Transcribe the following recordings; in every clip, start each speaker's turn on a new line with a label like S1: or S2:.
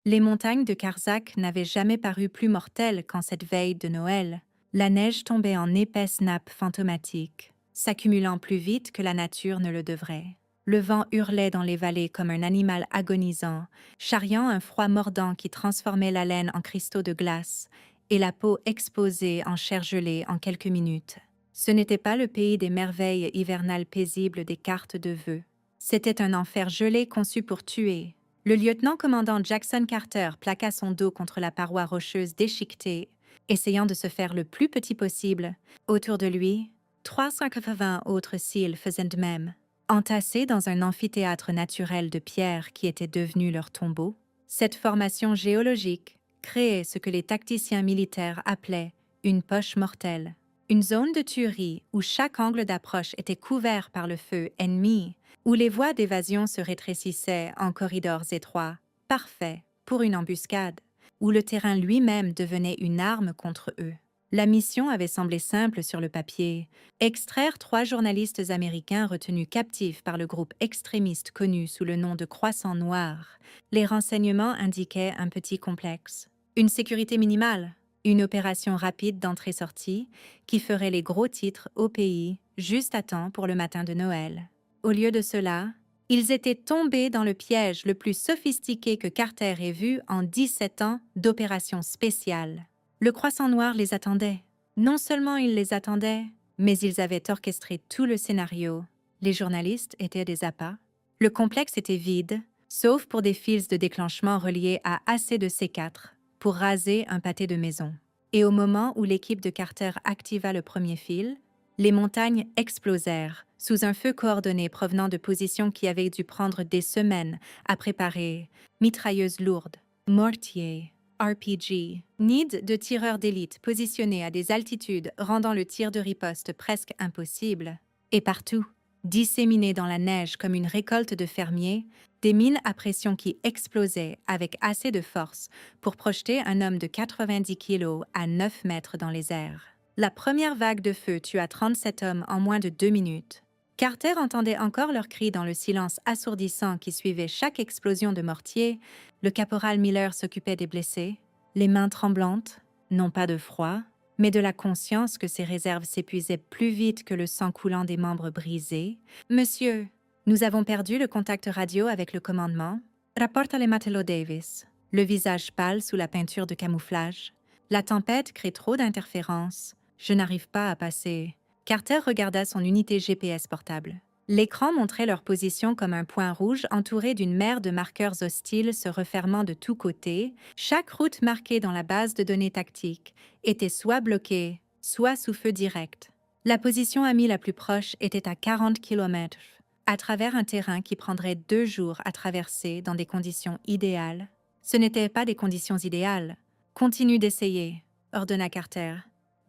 S1: Les montagnes de Karsak n'avaient jamais paru plus mortelles qu'en cette veille de Noël. La neige tombait en épaisses nappes fantomatiques, s'accumulant plus vite que la nature ne le devrait. Le vent hurlait dans les vallées comme un animal agonisant, charriant un froid mordant qui transformait la laine en cristaux de glace et la peau exposée en chair gelée en quelques minutes. Ce n'était pas le pays des merveilles hivernales paisibles des cartes de vœux. C'était un enfer gelé conçu pour tuer. Le lieutenant-commandant Jackson Carter plaqua son dos contre la paroi rocheuse déchiquetée, essayant de se faire le plus petit possible. Autour de lui, 380 autres SEAL faisaient de même. Entassés dans un amphithéâtre naturel de pierre qui était devenu leur tombeau, cette formation géologique créait ce que les tacticiens militaires appelaient une poche mortelle. Une zone de tuerie où chaque angle d'approche était couvert par le feu ennemi, où les voies d'évasion se rétrécissaient en corridors étroits, parfaits pour une embuscade, où le terrain lui-même devenait une arme contre eux. La mission avait semblé simple sur le papier, extraire 3 journalistes américains retenus captifs par le groupe extrémiste connu sous le nom de Croissant Noir. Les renseignements indiquaient un petit complexe. Une sécurité minimale, une opération rapide d'entrée-sortie qui ferait les gros titres au pays juste à temps pour le matin de Noël. Au lieu de cela, ils étaient tombés dans le piège le plus sophistiqué que Carter ait vu en 17 ans d'opérations spéciales. Le Croissant Noir les attendait. Non seulement ils les attendaient, mais ils avaient orchestré tout le scénario. Les journalistes étaient des appâts. Le complexe était vide, sauf pour des fils de déclenchement reliés à assez de C4 pour raser un pâté de maison. Et au moment où l'équipe de Carter activa le premier fil, les montagnes explosèrent sous un feu coordonné provenant de positions qui avaient dû prendre des semaines à préparer. Mitrailleuses lourdes, mortiers, RPG, nids de tireurs d'élite positionnés à des altitudes rendant le tir de riposte presque impossible. Et partout, disséminés dans la neige comme une récolte de fermiers, des mines à pression qui explosaient avec assez de force pour projeter un homme de 90 kilos à 9 mètres dans les airs. La première vague de feu tua 37 hommes en moins de 2 minutes. Carter entendait encore leurs cris dans le silence assourdissant qui suivait chaque explosion de mortier. Le caporal Miller s'occupait des blessés, les mains tremblantes, non pas de froid, mais de la conscience que ses réserves s'épuisaient plus vite que le sang coulant des membres brisés. « Monsieur, nous avons perdu le contact radio avec le commandement. Rapporte à les matelots Davis. » Le visage pâle sous la peinture de camouflage. « La tempête crée trop d'interférences. Je n'arrive pas à passer. » Carter regarda son unité GPS portable. L'écran montrait leur position comme un point rouge entouré d'une mer de marqueurs hostiles se refermant de tous côtés. Chaque route marquée dans la base de données tactique était soit bloquée, soit sous feu direct. La position amie la plus proche était à 40 km, à travers un terrain qui prendrait 2 jours à traverser dans des conditions idéales. Ce n'étaient pas des conditions idéales. « Continue d'essayer », ordonna Carter,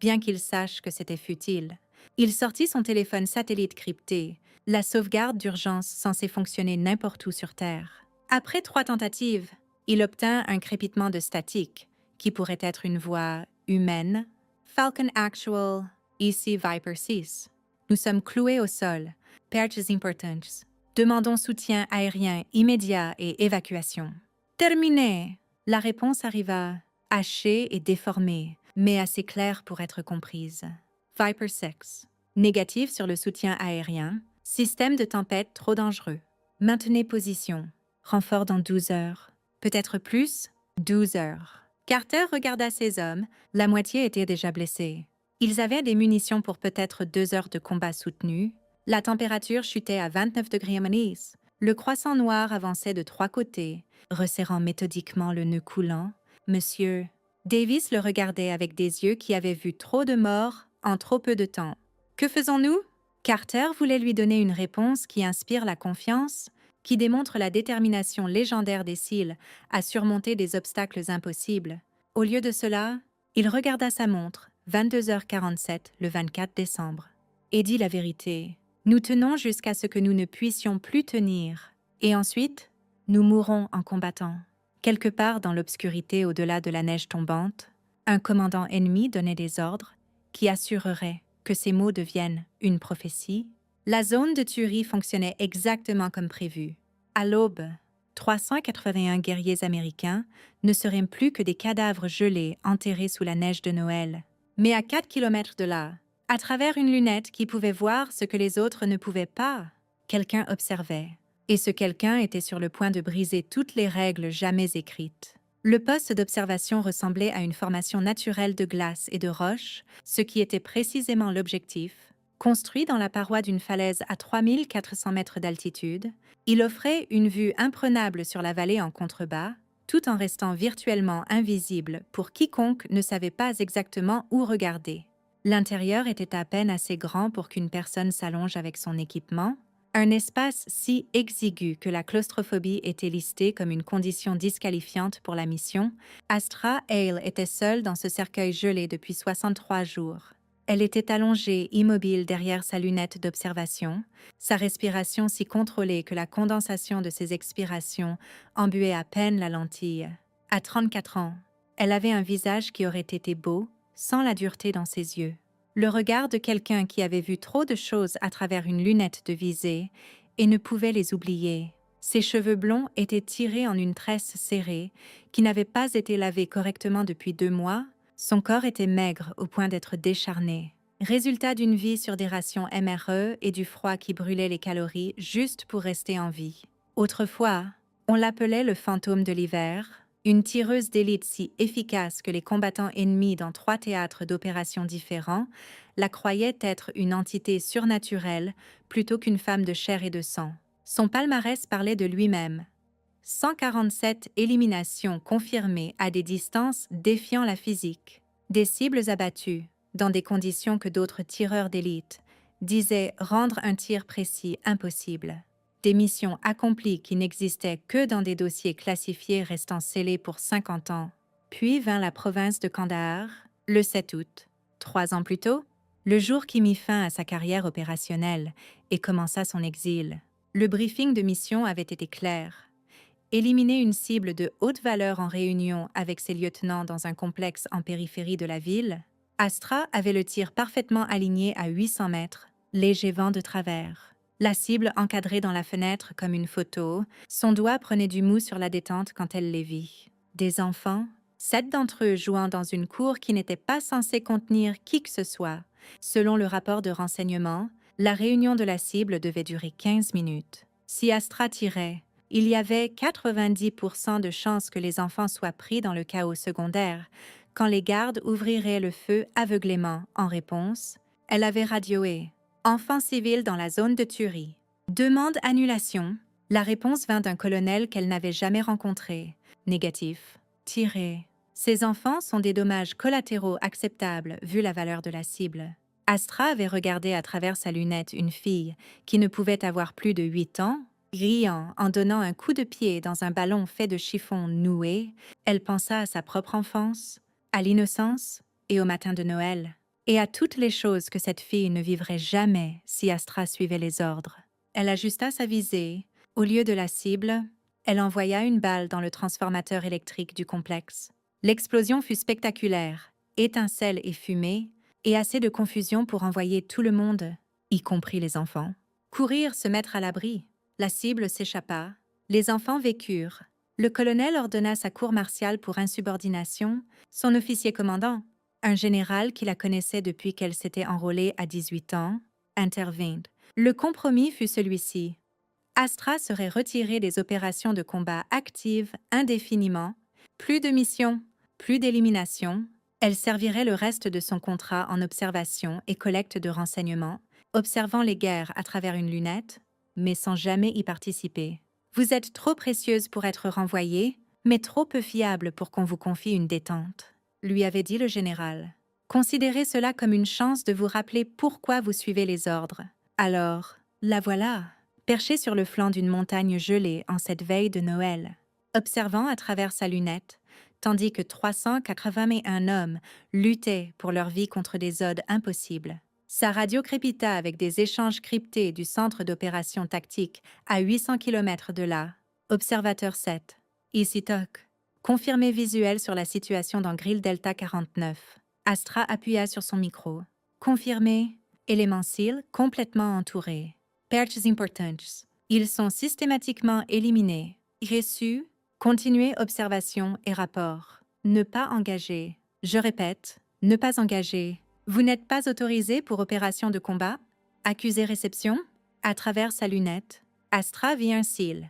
S1: bien qu'il sache que c'était futile. Il sortit son téléphone satellite crypté, la sauvegarde d'urgence censée fonctionner n'importe où sur Terre. Après 3 tentatives, il obtint un crépitement de statique, qui pourrait être une voix humaine. Falcon Actual, ici Viper 6. Nous sommes cloués au sol. Perches importantes. Demandons soutien aérien immédiat et évacuation. Terminé! La réponse arriva, hachée et déformée, mais assez claire pour être comprise. Viper 6. Négatif sur le soutien aérien. Système de tempête trop dangereux. Maintenez position. Renfort dans 12 heures. Peut-être plus? 12 heures. Carter regarda ses hommes. La moitié était déjà blessée. Ils avaient des munitions pour peut-être 2 heures de combat soutenu. La température chutait à 29 degrés à Manise. Le Croissant Noir avançait de 3 côtés, resserrant méthodiquement le nœud coulant. Monsieur Davis le regardait avec des yeux qui avaient vu trop de morts en trop peu de temps. Que faisons-nous? Carter voulait lui donner une réponse qui inspire la confiance, qui démontre la détermination légendaire des SEAL à surmonter des obstacles impossibles. Au lieu de cela, il regarda sa montre, 22h47, le 24 décembre, et dit la vérité. Nous tenons jusqu'à ce que nous ne puissions plus tenir, et ensuite, nous mourrons en combattant. Quelque part dans l'obscurité au-delà de la neige tombante, un commandant ennemi donnait des ordres qui assureraient que ces mots deviennent une prophétie. La zone de tuerie fonctionnait exactement comme prévu. À l'aube, 381 guerriers américains ne seraient plus que des cadavres gelés enterrés sous la neige de Noël. Mais à 4 kilomètres de là, à travers une lunette qui pouvait voir ce que les autres ne pouvaient pas, quelqu'un observait. Et ce quelqu'un était sur le point de briser toutes les règles jamais écrites. Le poste d'observation ressemblait à une formation naturelle de glace et de roches, ce qui était précisément l'objectif. Construit dans la paroi d'une falaise à 3400 mètres d'altitude, il offrait une vue imprenable sur la vallée en contrebas, tout en restant virtuellement invisible pour quiconque ne savait pas exactement où regarder. L'intérieur était à peine assez grand pour qu'une personne s'allonge avec son équipement, un espace si exigu que la claustrophobie était listée comme une condition disqualifiante pour la mission. Astra Hale était seule dans ce cercueil gelé depuis 63 jours. Elle était allongée, immobile derrière sa lunette d'observation, sa respiration si contrôlée que la condensation de ses expirations embuait à peine la lentille. À 34 ans, elle avait un visage qui aurait été beau, sans la dureté dans ses yeux. Le regard de quelqu'un qui avait vu trop de choses à travers une lunette de visée et ne pouvait les oublier. Ses cheveux blonds étaient tirés en une tresse serrée, qui n'avait pas été lavée correctement depuis 2 mois. Son corps était maigre au point d'être décharné. Résultat d'une vie sur des rations MRE et du froid qui brûlait les calories juste pour rester en vie. Autrefois, on l'appelait le fantôme de l'hiver, une tireuse d'élite si efficace que les combattants ennemis dans 3 théâtres d'opérations différents la croyaient être une entité surnaturelle plutôt qu'une femme de chair et de sang. Son palmarès parlait de lui-même. 147 éliminations confirmées à des distances défiant la physique. Des cibles abattues, dans des conditions que d'autres tireurs d'élite disaient rendre un tir précis impossible. Des missions accomplies qui n'existaient que dans des dossiers classifiés restant scellés pour 50 ans. Puis vint la province de Kandahar, le 7 août. 3 ans plus tôt, le jour qui mit fin à sa carrière opérationnelle et commença son exil. Le briefing de mission avait été clair. Éliminer une cible de haute valeur en réunion avec ses lieutenants dans un complexe en périphérie de la ville, Astra avait le tir parfaitement aligné à 800 mètres, léger vent de travers. La cible encadrée dans la fenêtre comme une photo, son doigt prenait du mou sur la détente quand elle les vit. Des enfants, 7 d'entre eux jouant dans une cour qui n'était pas censée contenir qui que ce soit. Selon le rapport de renseignement, la réunion de la cible devait durer 15 minutes. Si Astra tirait, il y avait 90% de chances que les enfants soient pris dans le chaos secondaire, quand les gardes ouvriraient le feu aveuglément en réponse. Elle avait radioé. Enfants civils dans la zone de tuerie. Demande annulation. La réponse vint d'un colonel qu'elle n'avait jamais rencontré. Négatif. Tiré. Ces enfants sont des dommages collatéraux acceptables vu la valeur de la cible. Astra avait regardé à travers sa lunette une fille qui ne pouvait avoir plus de 8 ans. Riant en donnant un coup de pied dans un ballon fait de chiffon noué, elle pensa à sa propre enfance, à l'innocence et au matin de Noël, et à toutes les choses que cette fille ne vivrait jamais si Astra suivait les ordres. Elle ajusta sa visée. Au lieu de la cible, elle envoya une balle dans le transformateur électrique du complexe. L'explosion fut spectaculaire, étincelles et fumée, et assez de confusion pour envoyer tout le monde, y compris les enfants. Courir, se mettre à l'abri. La cible s'échappa. Les enfants vécurent. Le colonel ordonna sa cour martiale pour insubordination. Son officier commandant, un général qui la connaissait depuis qu'elle s'était enrôlée à 18 ans, intervint. Le compromis fut celui-ci. Astra serait retirée des opérations de combat actives indéfiniment. Plus de missions, plus d'éliminations. Elle servirait le reste de son contrat en observation et collecte de renseignements, observant les guerres à travers une lunette, mais sans jamais y participer. Vous êtes trop précieuse pour être renvoyée, mais trop peu fiable pour qu'on vous confie une détente, lui avait dit le général. Considérez cela comme une chance de vous rappeler pourquoi vous suivez les ordres. Alors, la voilà, perchée sur le flanc d'une montagne gelée en cette veille de Noël, observant à travers sa lunette, tandis que 381 hommes luttaient pour leur vie contre des odes impossibles. Sa radio crépita avec des échanges cryptés du centre d'opération tactique à 800 km de là. Observateur 7. Ici TOC. Confirmé visuel sur la situation dans Grille Delta 49. Astra appuya sur son micro. Confirmé. Éléments SEAL complètement entourés. Perches importantes. Ils sont systématiquement éliminés. Reçu, continuer observation et rapport. Ne pas engager. Je répète, ne pas engager. Vous n'êtes pas autorisé pour opération de combat. Accusé réception. À travers sa lunette, Astra vit un cil.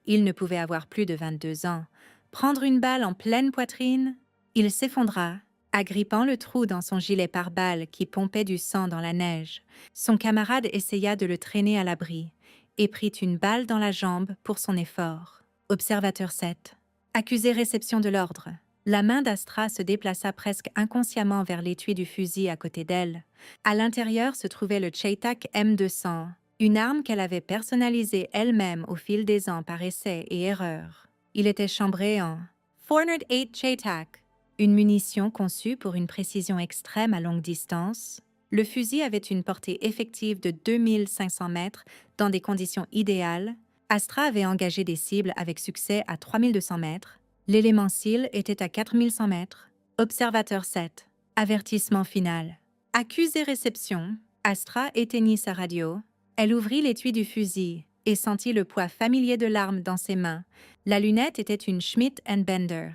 S1: Il ne pouvait avoir plus de 22 ans. Prendre une balle en pleine poitrine. Il s'effondra, agrippant le trou dans son gilet pare-balles qui pompait du sang dans la neige. Son camarade essaya de le traîner à l'abri et prit une balle dans la jambe pour son effort. Observateur 7. Accusé réception de l'ordre. La main d'Astra se déplaça presque inconsciemment vers l'étui du fusil à côté d'elle. À l'intérieur se trouvait le Chaitak M200, une arme qu'elle avait personnalisée elle-même au fil des ans par essai et erreur. Il était chambré en 408 Chaitak, une munition conçue pour une précision extrême à longue distance. Le fusil avait une portée effective de 2500 mètres dans des conditions idéales. Astra avait engagé des cibles avec succès à 3200 mètres. L'élément cil était à 4100 mètres. Observateur 7. Avertissement final. Accusé réception. Astra éteignit sa radio. Elle ouvrit l'étui du fusil et sentit le poids familier de l'arme dans ses mains. La lunette était une Schmidt Bender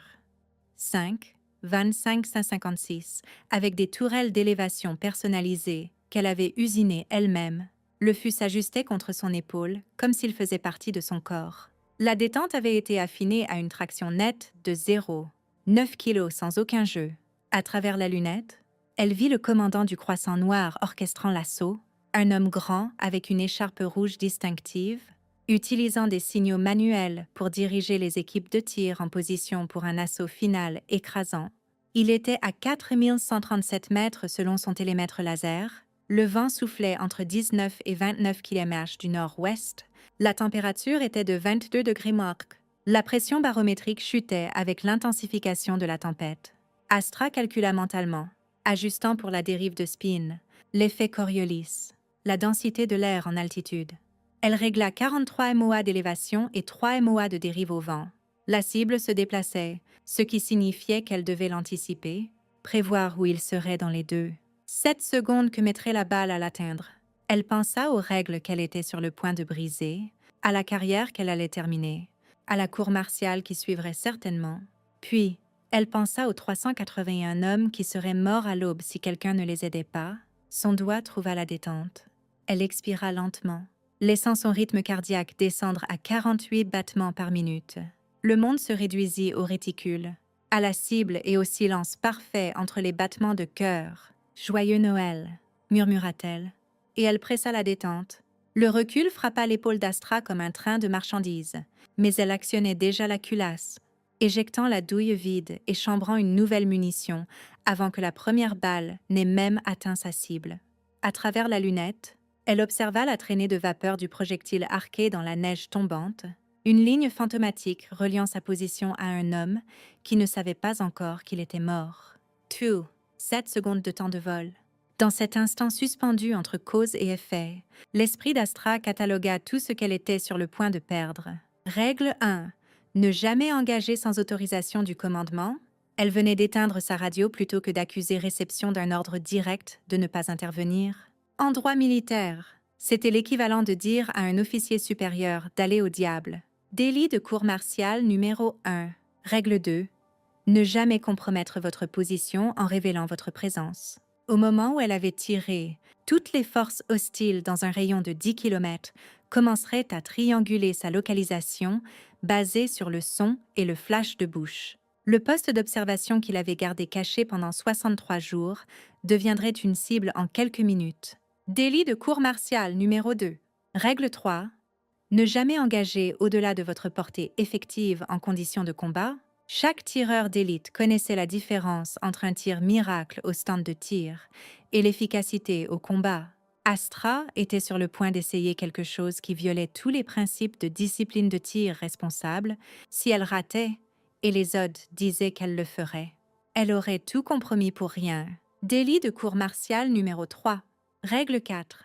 S1: 5 25556 avec des tourelles d'élévation personnalisées qu'elle avait usinées elle-même. Le fût s'ajustait contre son épaule comme s'il faisait partie de son corps. La détente avait été affinée à une traction nette de 0, 9 kilos sans aucun jeu. À travers la lunette, elle vit le commandant du Croissant Noir orchestrant l'assaut, un homme grand avec une écharpe rouge distinctive, utilisant des signaux manuels pour diriger les équipes de tir en position pour un assaut final écrasant. Il était à 4137 mètres selon son télémètre laser. Le vent soufflait entre 19 et 29 km du nord-ouest. La température était de 22 degrés mark. La pression barométrique chutait avec l'intensification de la tempête. Astra calcula mentalement, ajustant pour la dérive de spin, l'effet Coriolis, la densité de l'air en altitude. Elle régla 43 MOA d'élévation et 3 MOA de dérive au vent. La cible se déplaçait, ce qui signifiait qu'elle devait l'anticiper, prévoir où il serait dans les 7 secondes que mettrait la balle à l'atteindre. Elle pensa aux règles qu'elle était sur le point de briser, à la carrière qu'elle allait terminer, à la cour martiale qui suivrait certainement. Puis, elle pensa aux 381 hommes qui seraient morts à l'aube si quelqu'un ne les aidait pas. Son doigt trouva la détente. Elle expira lentement, laissant son rythme cardiaque descendre à 48 battements par minute. Le monde se réduisit au réticule, à la cible et au silence parfait entre les battements de cœur. « Joyeux Noël », murmura-t-elle, et elle pressa la détente. Le recul frappa l'épaule d'Astra comme un train de marchandises, mais elle actionnait déjà la culasse, éjectant la douille vide et chambrant une nouvelle munition avant que la première balle n'ait même atteint sa cible. À travers la lunette, elle observa la traînée de vapeur du projectile arqué dans la neige tombante, une ligne fantomatique reliant sa position à un homme qui ne savait pas encore qu'il était mort. 7 secondes de temps de vol. Dans cet instant suspendu entre cause et effet, l'esprit d'Astra catalogua tout ce qu'elle était sur le point de perdre. Règle 1. Ne jamais engager sans autorisation du commandement. Elle venait d'éteindre sa radio plutôt que d'accuser réception d'un ordre direct de ne pas intervenir. En droit militaire, c'était l'équivalent de dire à un officier supérieur d'aller au diable. Délit de cour martiale numéro 1. Règle 2. Ne jamais compromettre votre position en révélant votre présence. Au moment où elle avait tiré, toutes les forces hostiles dans un rayon de 10 km commenceraient à trianguler sa localisation basée sur le son et le flash de bouche. Le poste d'observation qu'il avait gardé caché pendant 63 jours deviendrait une cible en quelques minutes. Délit de cour martiale numéro 2. Règle 3. Ne jamais engager au-delà de votre portée effective en conditions de combat. Chaque tireur d'élite connaissait la différence entre un tir miracle au stand de tir et l'efficacité au combat. Astra était sur le point d'essayer quelque chose qui violait tous les principes de discipline de tir responsable si elle ratait, et les odds disaient qu'elle le ferait. Elle aurait tout compromis pour rien. Délit de cour martiale numéro 3. Règle 4.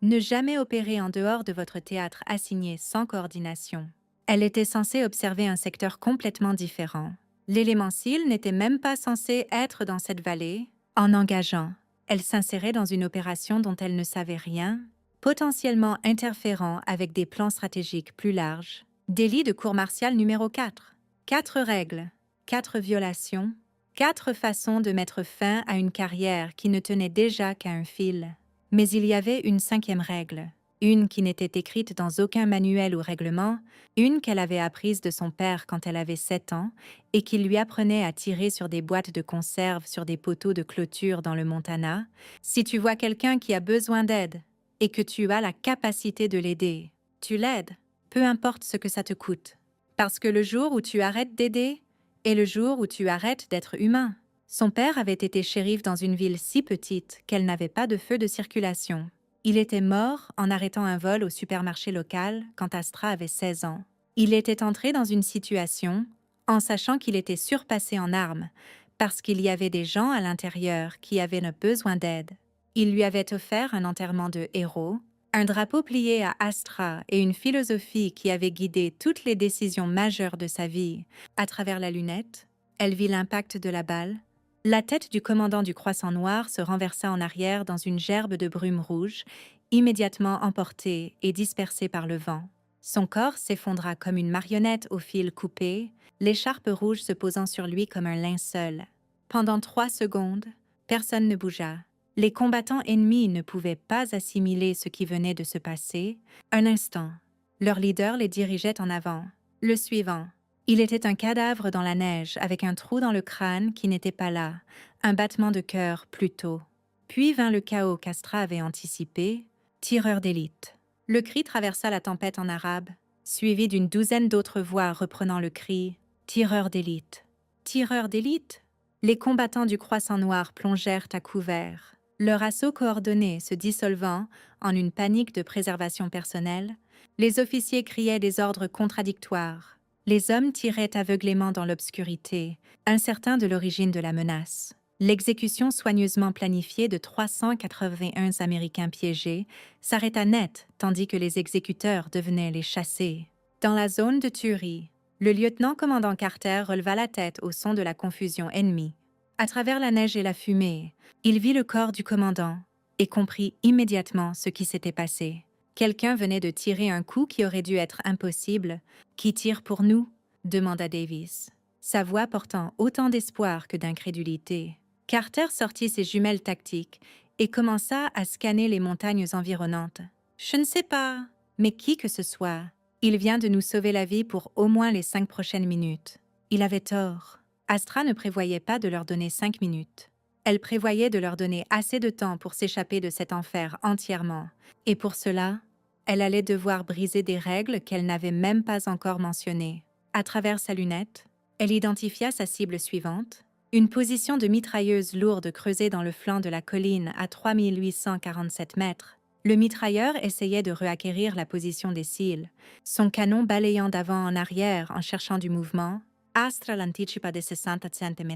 S1: Ne jamais opérer en dehors de votre théâtre assigné sans coordination. Elle était censée observer un secteur complètement différent. L'élément cil n'était même pas censé être dans cette vallée. En engageant, elle s'insérait dans une opération dont elle ne savait rien, potentiellement interférant avec des plans stratégiques plus larges. Délit de cour martiale numéro 4. 4 règles, 4 violations, 4 façons de mettre fin à une carrière qui ne tenait déjà qu'à un fil. Mais il y avait une 5e règle, une qui n'était écrite dans aucun manuel ou règlement, une qu'elle avait apprise de son père quand elle avait 7 ans et qui lui apprenait à tirer sur des boîtes de conserve sur des poteaux de clôture dans le Montana. Si tu vois quelqu'un qui a besoin d'aide et que tu as la capacité de l'aider, tu l'aides, peu importe ce que ça te coûte. Parce que le jour où tu arrêtes d'aider est le jour où tu arrêtes d'être humain. Son père avait été shérif dans une ville si petite qu'elle n'avait pas de feu de circulation. Il était mort en arrêtant un vol au supermarché local quand Astra avait 16 ans. Il était entré dans une situation en sachant qu'il était surpassé en armes parce qu'il y avait des gens à l'intérieur qui avaient besoin d'aide. Il lui avait offert un enterrement de héros, un drapeau plié à Astra et une philosophie qui avait guidé toutes les décisions majeures de sa vie. À travers la lunette, elle vit l'impact de la balle. La tête du commandant du Croissant Noir se renversa en arrière dans une gerbe de brume rouge, immédiatement emportée et dispersée par le vent. Son corps s'effondra comme une marionnette au fil coupé, l'écharpe rouge se posant sur lui comme un linceul. Pendant 3 secondes, personne ne bougea. Les combattants ennemis ne pouvaient pas assimiler ce qui venait de se passer. Un instant, leur leader les dirigeait en avant. Le suivant. Il était un cadavre dans la neige avec un trou dans le crâne qui n'était pas là, un battement de cœur plutôt. Puis vint le chaos qu'Astra avait anticipé, tireur d'élite. Le cri traversa la tempête en arabe, suivi d'une douzaine d'autres voix reprenant le cri « Tireur d'élite ! Tireur d'élite !» Les combattants du Croissant Noir plongèrent à couvert. Leur assaut coordonné se dissolvant en une panique de préservation personnelle, les officiers criaient des ordres contradictoires. Les hommes tiraient aveuglément dans l'obscurité, incertains de l'origine de la menace. L'exécution soigneusement planifiée de 381 Américains piégés s'arrêta net tandis que les exécuteurs devenaient les chassés. Dans la zone de tuerie, le lieutenant-commandant Carter releva la tête au son de la confusion ennemie. À travers la neige et la fumée, il vit le corps du commandant et comprit immédiatement ce qui s'était passé. Quelqu'un venait de tirer un coup qui aurait dû être impossible. « Qui tire pour nous ?» demanda Davis, sa voix portant autant d'espoir que d'incrédulité. Carter sortit ses jumelles tactiques et commença à scanner les montagnes environnantes. « Je ne sais pas, mais qui que ce soit, il vient de nous sauver la vie pour au moins les 5 prochaines minutes. » Il avait tort. Astra ne prévoyait pas de leur donner 5 minutes. Elle prévoyait de leur donner assez de temps pour s'échapper de cet enfer entièrement. Et pour cela, elle allait devoir briser des règles qu'elle n'avait même pas encore mentionnées. À travers sa lunette, elle identifia sa cible suivante, une position de mitrailleuse lourde creusée dans le flanc de la colline à 3847 mètres. Le mitrailleur essayait de reacquérir la position des cils, son canon balayant d'avant en arrière en cherchant du mouvement. Astra l'anticipa de 60 cm.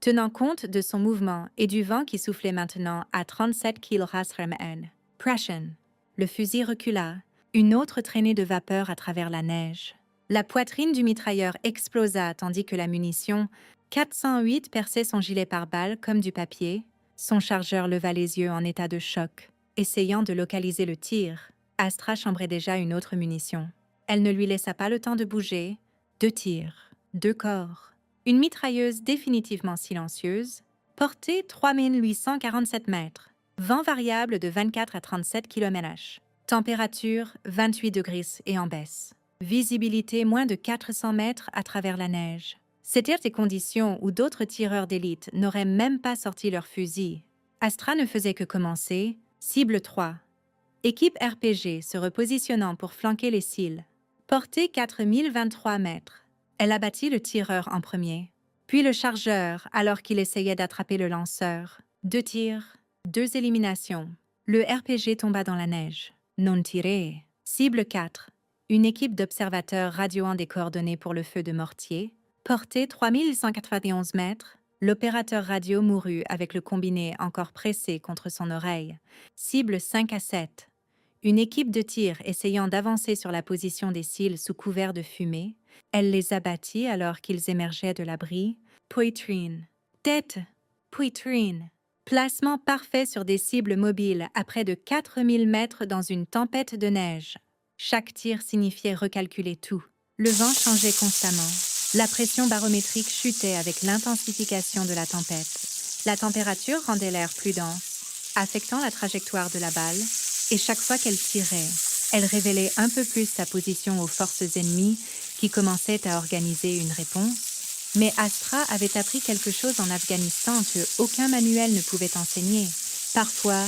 S1: Tenant compte de son mouvement et du vent qui soufflait maintenant à 37 km/h. Pression. Le fusil recula, une autre traînée de vapeur à travers la neige. La poitrine du mitrailleur explosa tandis que la munition 408 perçait son gilet pare-balles comme du papier. Son chargeur leva les yeux en état de choc, essayant de localiser le tir. Astra chambrait déjà une autre munition. Elle ne lui laissa pas le temps de bouger. 2 tirs, 2 corps. Une mitrailleuse définitivement silencieuse, portée 3847 mètres, vent variable de 24 à 37 km/h, température 28 degrés et en baisse, visibilité moins de 400 mètres à travers la neige. C'étaient des conditions où d'autres tireurs d'élite n'auraient même pas sorti leurs fusils. Astra ne faisait que commencer, cible 3. Équipe RPG se repositionnant pour flanquer les cils, portée 4023 mètres. Elle abattit le tireur en premier, puis le chargeur alors qu'il essayait d'attraper le lanceur. 2 tirs, 2 éliminations. Le RPG tomba dans la neige. Non tiré. Cible 4. Une équipe d'observateurs radioant des coordonnées pour le feu de mortier. Portée 3191 mètres. L'opérateur radio mourut avec le combiné encore pressé contre son oreille. Cible 5 à 7. Une équipe de tir essayant d'avancer sur la position des cils sous couvert de fumée. Elle les abattit alors qu'ils émergeaient de l'abri. Poitrine. Tête. Poitrine. Placement parfait sur des cibles mobiles à près de 4000 mètres dans une tempête de neige. Chaque tir signifiait recalculer tout. Le vent changeait constamment. La pression barométrique chutait avec l'intensification de la tempête. La température rendait l'air plus dense, affectant la trajectoire de la balle, et chaque fois qu'elle tirait, elle révélait un peu plus sa position aux forces ennemies qui commençaient à organiser une réponse. Mais Astra avait appris quelque chose en Afghanistan que aucun manuel ne pouvait enseigner. Parfois,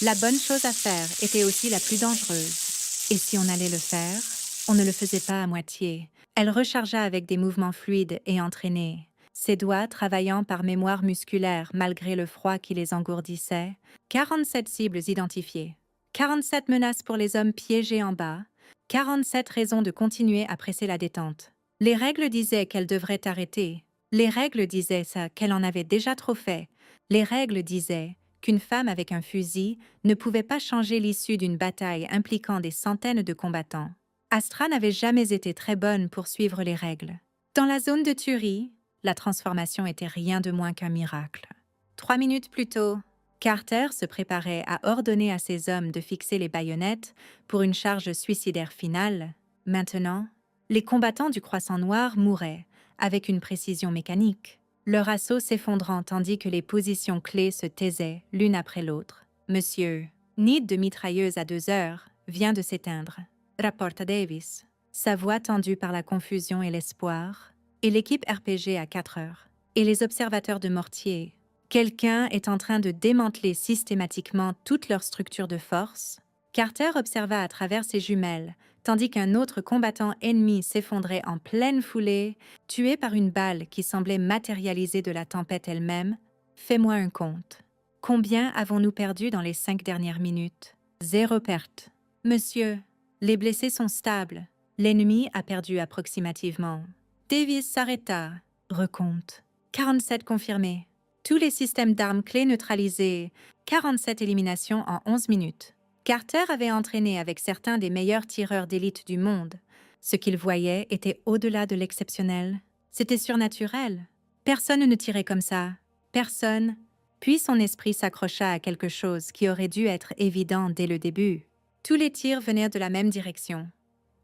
S1: la bonne chose à faire était aussi la plus dangereuse. Et si on allait le faire, on ne le faisait pas à moitié. Elle rechargea avec des mouvements fluides et entraînés, ses doigts travaillant par mémoire musculaire malgré le froid qui les engourdissait. 47 cibles identifiées, 47 menaces pour les hommes piégés en bas, 47 raisons de continuer à presser la détente. Les règles disaient qu'elle devrait arrêter. Les règles disaient ça, qu'elle en avait déjà trop fait. Les règles disaient qu'une femme avec un fusil ne pouvait pas changer l'issue d'une bataille impliquant des centaines de combattants. Astra n'avait jamais été très bonne pour suivre les règles. Dans la zone de tuerie, la transformation était rien de moins qu'un miracle. 3 minutes plus tôt, Carter se préparait à ordonner à ses hommes de fixer les baïonnettes pour une charge suicidaire finale. Maintenant, les combattants du Croissant Noir mouraient, avec une précision mécanique, leur assaut s'effondrant tandis que les positions clés se taisaient l'une après l'autre. Monsieur, nid de mitrailleuse à 2 heures, vient de s'éteindre, rapporta Davis, sa voix tendue par la confusion et l'espoir, et l'équipe RPG à 4 heures. Et les observateurs de mortier. Quelqu'un est en train de démanteler systématiquement toute leur structure de force. Carter observa à travers ses jumelles, tandis qu'un autre combattant ennemi s'effondrait en pleine foulée, tué par une balle qui semblait matérialiser de la tempête elle-même. Fais-moi un compte. Combien avons-nous perdu dans les 5 dernières minutes? 0 perte. Monsieur, les blessés sont stables. L'ennemi a perdu approximativement. Davis s'arrêta. Recompte. 47 confirmés. Tous les systèmes d'armes clés neutralisés. 47 éliminations en 11 minutes. Carter avait entraîné avec certains des meilleurs tireurs d'élite du monde. Ce qu'il voyait était au-delà de l'exceptionnel. C'était surnaturel. Personne ne tirait comme ça. Personne. Puis son esprit s'accrocha à quelque chose qui aurait dû être évident dès le début. Tous les tirs venaient de la même direction.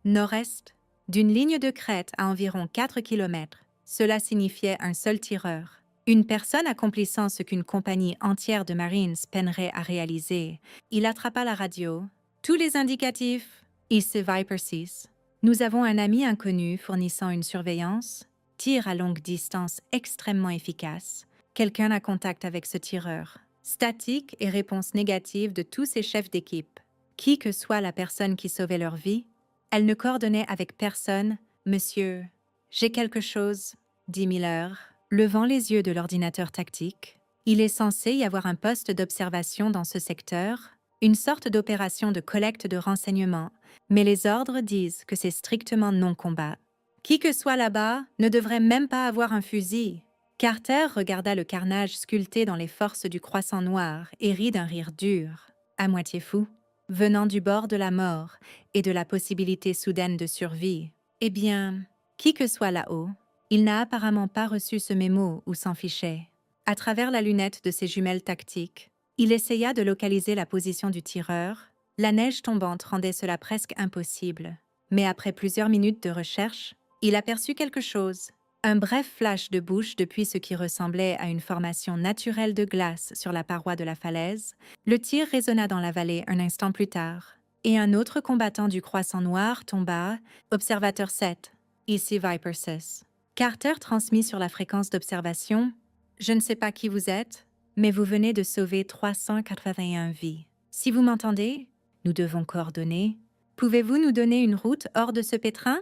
S1: Nord-est, d'une ligne de crête à environ 4 km. Cela signifiait un seul tireur. Une personne accomplissant ce qu'une compagnie entière de Marines peinerait à réaliser. Il attrapa la radio. Tous les indicatifs. Ici Viper 6. Nous avons un ami inconnu fournissant une surveillance. Tir à longue distance extrêmement efficace. Quelqu'un a contact avec ce tireur. Statique et réponse négative de tous ses chefs d'équipe. Qui que soit la personne qui sauvait leur vie, elle ne coordonnait avec personne. Monsieur, j'ai quelque chose, dit Miller, levant les yeux de l'ordinateur tactique. Il est censé y avoir un poste d'observation dans ce secteur, une sorte d'opération de collecte de renseignements, mais les ordres disent que c'est strictement non-combat. Qui que soit là-bas ne devrait même pas avoir un fusil. Carter regarda le carnage sculpté dans les forces du Croissant Noir et rit d'un rire dur, à moitié fou, venant du bord de la mort et de la possibilité soudaine de survie. Eh bien, qui que soit là-haut, il n'a apparemment pas reçu ce mémo ou s'en fichait. À travers la lunette de ses jumelles tactiques, il essaya de localiser la position du tireur. La neige tombante rendait cela presque impossible. Mais après plusieurs minutes de recherche, il aperçut quelque chose. Un bref flash de bouche depuis ce qui ressemblait à une formation naturelle de glace sur la paroi de la falaise. Le tir résonna dans la vallée un instant plus tard. Et un autre combattant du Croissant Noir tomba, observateur 7, ici Viper 6. Carter transmit sur la fréquence d'observation « Je ne sais pas qui vous êtes, mais vous venez de sauver 381 vies. Si vous m'entendez, nous devons coordonner. Pouvez-vous nous donner une route hors de ce pétrin ?»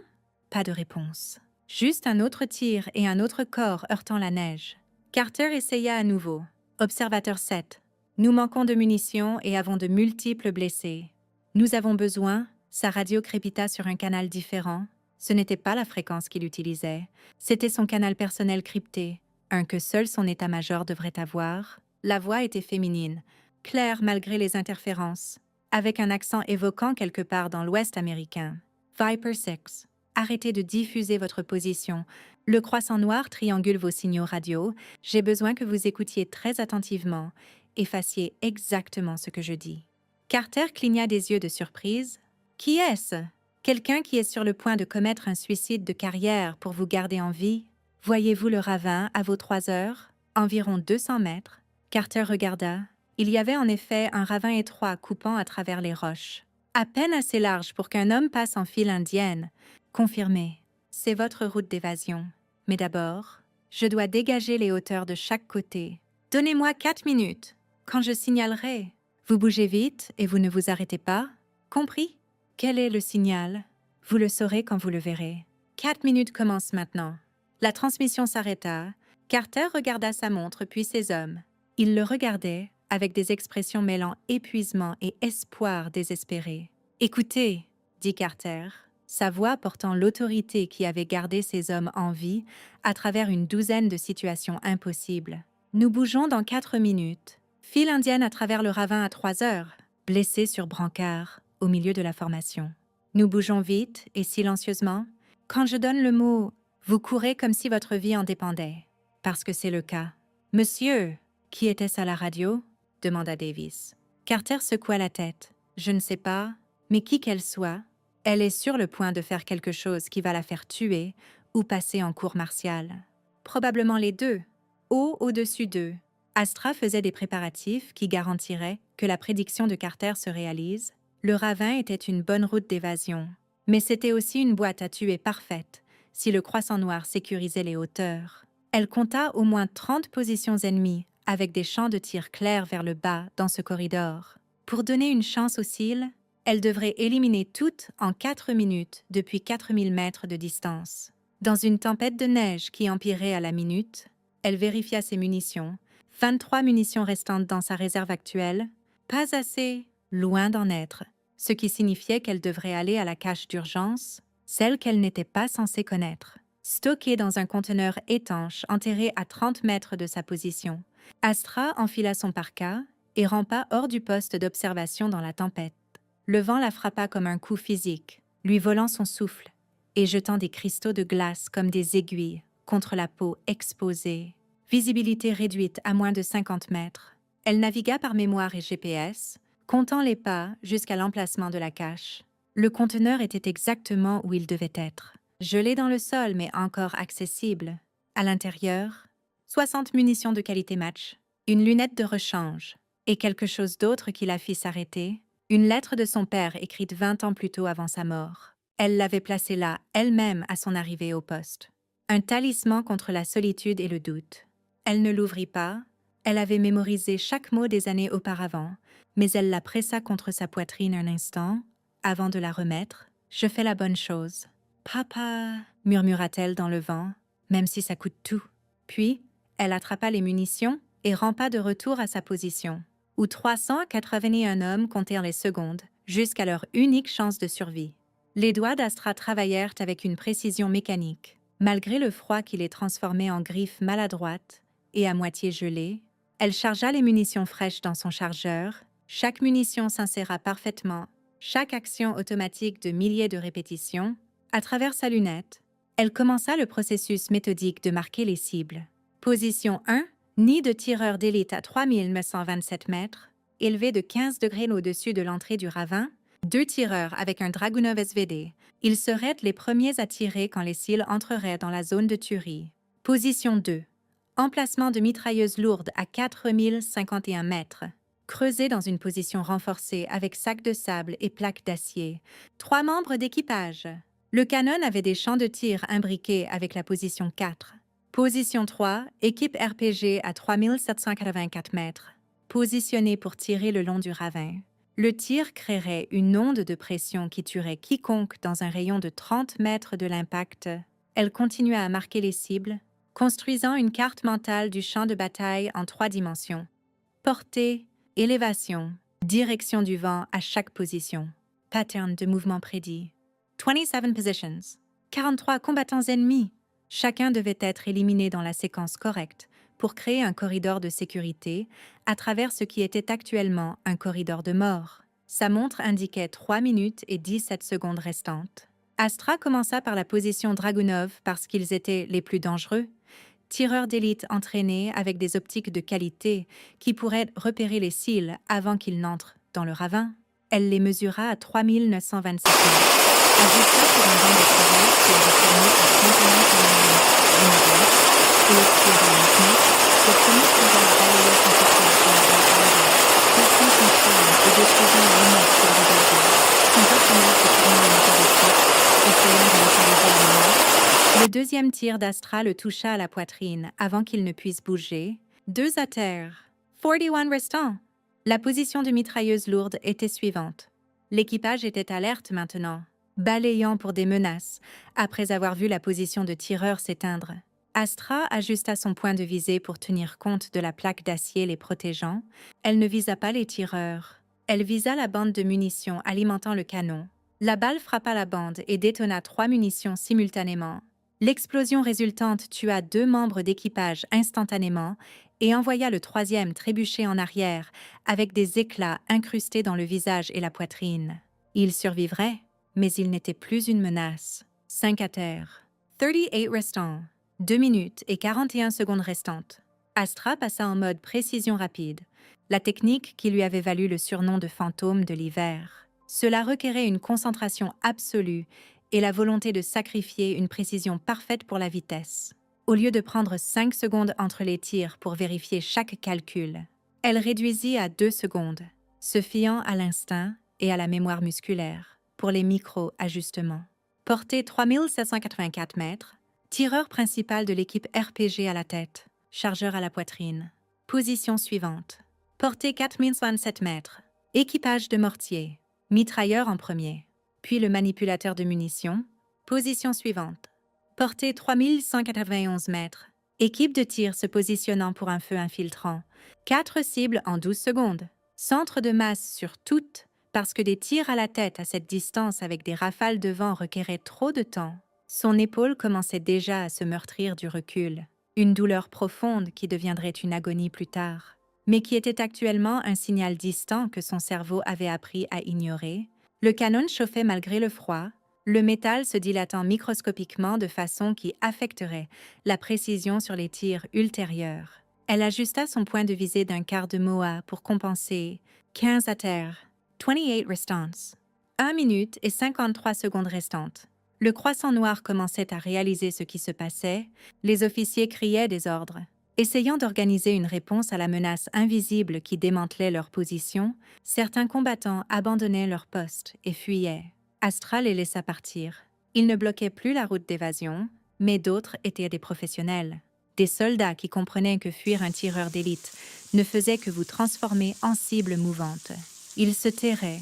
S1: Pas de réponse. Juste un autre tir et un autre corps heurtant la neige. Carter essaya à nouveau. Observateur 7. Nous manquons de munitions et avons de multiples blessés. Nous avons besoin, sa radio crépita sur un canal différent. Ce n'était pas la fréquence qu'il utilisait. C'était son canal personnel crypté, un que seul son état-major devrait avoir. La voix était féminine, claire malgré les interférences, avec un accent évoquant quelque part dans l'Ouest américain. Viper 6. Arrêtez de diffuser votre position. Le Croissant Noir triangule vos signaux radio. J'ai besoin que vous écoutiez très attentivement et fassiez exactement ce que je dis. Carter cligna des yeux de surprise. « Qui est-ce » Quelqu'un qui est sur le point de commettre un suicide de carrière pour vous garder en vie? Voyez-vous le ravin à vos 3 heures? Environ 200 mètres. Carter regarda. Il y avait en effet un ravin étroit coupant à travers les roches. À peine assez large pour qu'un homme passe en file indienne. Confirmé. C'est votre route d'évasion. Mais d'abord, je dois dégager les hauteurs de chaque côté. Donnez-moi 4 minutes. Quand je signalerai, vous bougez vite et vous ne vous arrêtez pas. Compris? Quel est le signal? Vous le saurez quand vous le verrez. 4 minutes commencent maintenant. La transmission s'arrêta. Carter regarda sa montre puis ses hommes. Ils le regardaient avec des expressions mêlant épuisement et espoir désespéré. « Écoutez, » dit Carter, sa voix portant l'autorité qui avait gardé ses hommes en vie à travers une douzaine de situations impossibles. « Nous bougeons dans 4 minutes. File indienne à travers le ravin à 3 heures. Blessé sur brancard, au milieu de la formation. Nous bougeons vite et silencieusement. Quand je donne le mot, vous courez comme si votre vie en dépendait. Parce que c'est le cas. « Monsieur, qui était-ce à la radio? » demanda Davis. Carter secoua la tête. « Je ne sais pas, mais qui qu'elle soit, elle est sur le point de faire quelque chose qui va la faire tuer ou passer en cour martiale. Probablement les deux. Haut au-dessus d'eux. » Astra faisait des préparatifs qui garantiraient que la prédiction de Carter se réalise. Le ravin était une bonne route d'évasion, mais c'était aussi une boîte à tuer parfaite si le croissant noir sécurisait les hauteurs. Elle compta au moins 30 positions ennemies avec des champs de tir clairs vers le bas dans ce corridor. Pour donner une chance aux cils, elle devrait éliminer toutes en 4 minutes depuis 4000 mètres de distance. Dans une tempête de neige qui empirait à la minute, elle vérifia ses munitions. 23 munitions restantes dans sa réserve actuelle, pas assez, loin d'en être, ce qui signifiait qu'elle devrait aller à la cache d'urgence, celle qu'elle n'était pas censée connaître. Stockée dans un conteneur étanche enterré à 30 mètres de sa position, Astra enfila son parka et rampa hors du poste d'observation dans la tempête. Le vent la frappa comme un coup physique, lui volant son souffle et jetant des cristaux de glace comme des aiguilles contre la peau exposée. Visibilité réduite à moins de 50 mètres. Elle navigua par mémoire et GPS, comptant les pas jusqu'à l'emplacement de la cache. Le conteneur était exactement où il devait être. Gelé dans le sol, mais encore accessible. À l'intérieur, 60 munitions de qualité match, une lunette de rechange et quelque chose d'autre qui la fit s'arrêter, une lettre de son père écrite 20 ans plus tôt avant sa mort. Elle l'avait placée là, elle-même, à son arrivée au poste. Un talisman contre la solitude et le doute. Elle ne l'ouvrit pas, elle avait mémorisé chaque mot des années auparavant, mais elle la pressa contre sa poitrine un instant, avant de la remettre. « Je fais la bonne chose. »« Papa » murmura-t-elle dans le vent, « même si ça coûte tout. » Puis, elle attrapa les munitions et rampa de retour à sa position, où 381 hommes comptèrent les secondes, jusqu'à leur unique chance de survie. Les doigts d'Astra travaillèrent avec une précision mécanique. Malgré le froid qui les transformait en griffes maladroites et à moitié gelées, elle chargea les munitions fraîches dans son chargeur. Chaque munition s'inséra parfaitement, chaque action automatique de milliers de répétitions. À travers sa lunette, elle commença le processus méthodique de marquer les cibles. Position 1, nid de tireurs d'élite à 3927 mètres, élevé de 15 degrés au-dessus de l'entrée du ravin. 2 tireurs avec un Dragunov SVD. Ils seraient les premiers à tirer quand les cils entreraient dans la zone de tuerie. Position 2. Emplacement de mitrailleuses lourdes à 4051 mètres. Creusé dans une position renforcée avec sacs de sable et plaques d'acier. 3 membres d'équipage. Le canon avait des champs de tir imbriqués avec la position 4. Position 3. Équipe RPG à 3784 mètres. Positionnée pour tirer le long du ravin. Le tir créerait une onde de pression qui tuerait quiconque dans un rayon de 30 mètres de l'impact. Elle continua à marquer les cibles, construisant une carte mentale du champ de bataille en 3 dimensions. Portée, élévation, direction du vent à chaque position. Pattern de mouvement prédit. 27 positions. 43 combattants ennemis. Chacun devait être éliminé dans la séquence correcte pour créer un corridor de sécurité à travers ce qui était actuellement un corridor de mort. Sa montre indiquait 3 minutes et 17 secondes restantes. Astra commença par la position Dragunov parce qu'ils étaient les plus dangereux, tireurs d'élite entraînés avec des optiques de qualité qui pourraient repérer les cils avant qu'ils n'entrent dans le ravin. Elle les mesura à 3927 mètres, ajusta sur un banc de travail qui avait tourné à 31 km/h et expira lentement. Le premier tireur balaya son situation à balle arrière, poussant son triangle et détruisant l'immense sur le berger. Son partenaire se tourna en automatique, essayant de localiser la menace. Le deuxième tir d'Astra le toucha à la poitrine avant qu'il ne puisse bouger. 2 à terre. 41 restants. La position de mitrailleuse lourde était suivante. L'équipage était alerte maintenant, balayant pour des menaces, après avoir vu la position de tireur s'éteindre. Astra ajusta son point de visée pour tenir compte de la plaque d'acier les protégeant. Elle ne visa pas les tireurs. Elle visa la bande de munitions alimentant le canon. La balle frappa la bande et détonna 3 munitions simultanément. L'explosion résultante tua 2 membres d'équipage instantanément et envoya le troisième trébucher en arrière avec des éclats incrustés dans le visage et la poitrine. Il survivrait, mais il n'était plus une menace. 5 à terre. 38 restants. 2 minutes et 41 secondes restantes. Astra passa en mode précision rapide, la technique qui lui avait valu le surnom de fantôme de l'hiver. Cela requérait une concentration absolue et la volonté de sacrifier une précision parfaite pour la vitesse. Au lieu de prendre 5 secondes entre les tirs pour vérifier chaque calcul, elle réduisit à 2 secondes, se fiant à l'instinct et à la mémoire musculaire pour les micro-ajustements. Portée 3784 mètres, tireur principal de l'équipe RPG à la tête, chargeur à la poitrine. Position suivante. Portée 4067 mètres, équipage de mortier, mitrailleur en premier, puis le manipulateur de munitions. Position suivante. Portée 3191 mètres, équipe de tir se positionnant pour un feu infiltrant. 4 cibles en 12 secondes. Centre de masse sur toutes, parce que des tirs à la tête à cette distance avec des rafales de vent requéraient trop de temps. Son épaule commençait déjà à se meurtrir du recul, une douleur profonde qui deviendrait une agonie plus tard, mais qui était actuellement un signal distant que son cerveau avait appris à ignorer. Le canon chauffait malgré le froid, le métal se dilatant microscopiquement de façon qui affecterait la précision sur les tirs ultérieurs. Elle ajusta son point de visée d'un quart de MOA pour compenser. 15 à terre. 28 restants. 1 minute et 53 secondes restantes. Le croissant noir commençait à réaliser ce qui se passait. Les officiers criaient des ordres. Essayant d'organiser une réponse à la menace invisible qui démantelait leur position, certains combattants abandonnaient leur poste et fuyaient. Astra les laissa partir. Ils ne bloquaient plus la route d'évasion, mais d'autres étaient des professionnels. Des soldats qui comprenaient que fuir un tireur d'élite ne faisait que vous transformer en cible mouvante. Ils se tairaient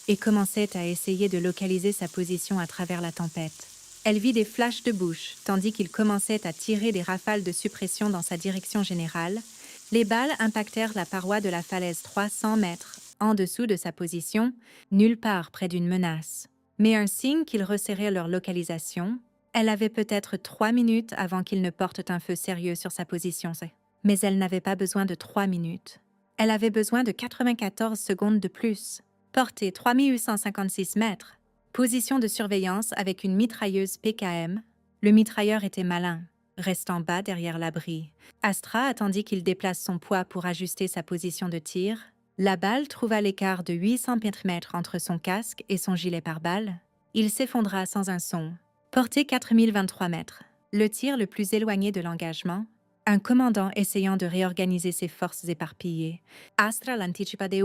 S1: et commençaient à essayer de localiser sa position à travers la tempête. Elle vit des flashs de bouche, tandis qu'il commençait à tirer des rafales de suppression dans sa direction générale. Les balles impactèrent la paroi de la falaise 300 mètres, en dessous de sa position, nulle part près d'une menace. Mais un signe qu'ils resserraient leur localisation. Elle avait peut-être 3 minutes avant qu'ils ne portent un feu sérieux sur sa position. Mais elle n'avait pas besoin de 3 minutes. Elle avait besoin de 94 secondes de plus. Portée 3856 mètres. Position de surveillance avec une mitrailleuse PKM. Le mitrailleur était malin, restant bas derrière l'abri. Astra attendit qu'il déplace son poids pour ajuster sa position de tir. La balle trouva l'écart de 800 mètres entre son casque et son gilet pare-balles. Il s'effondra sans un son. Portée 4023 mètres. Le tir le plus éloigné de l'engagement. Un commandant essayant de réorganiser ses forces éparpillées. Astra l'anticipa de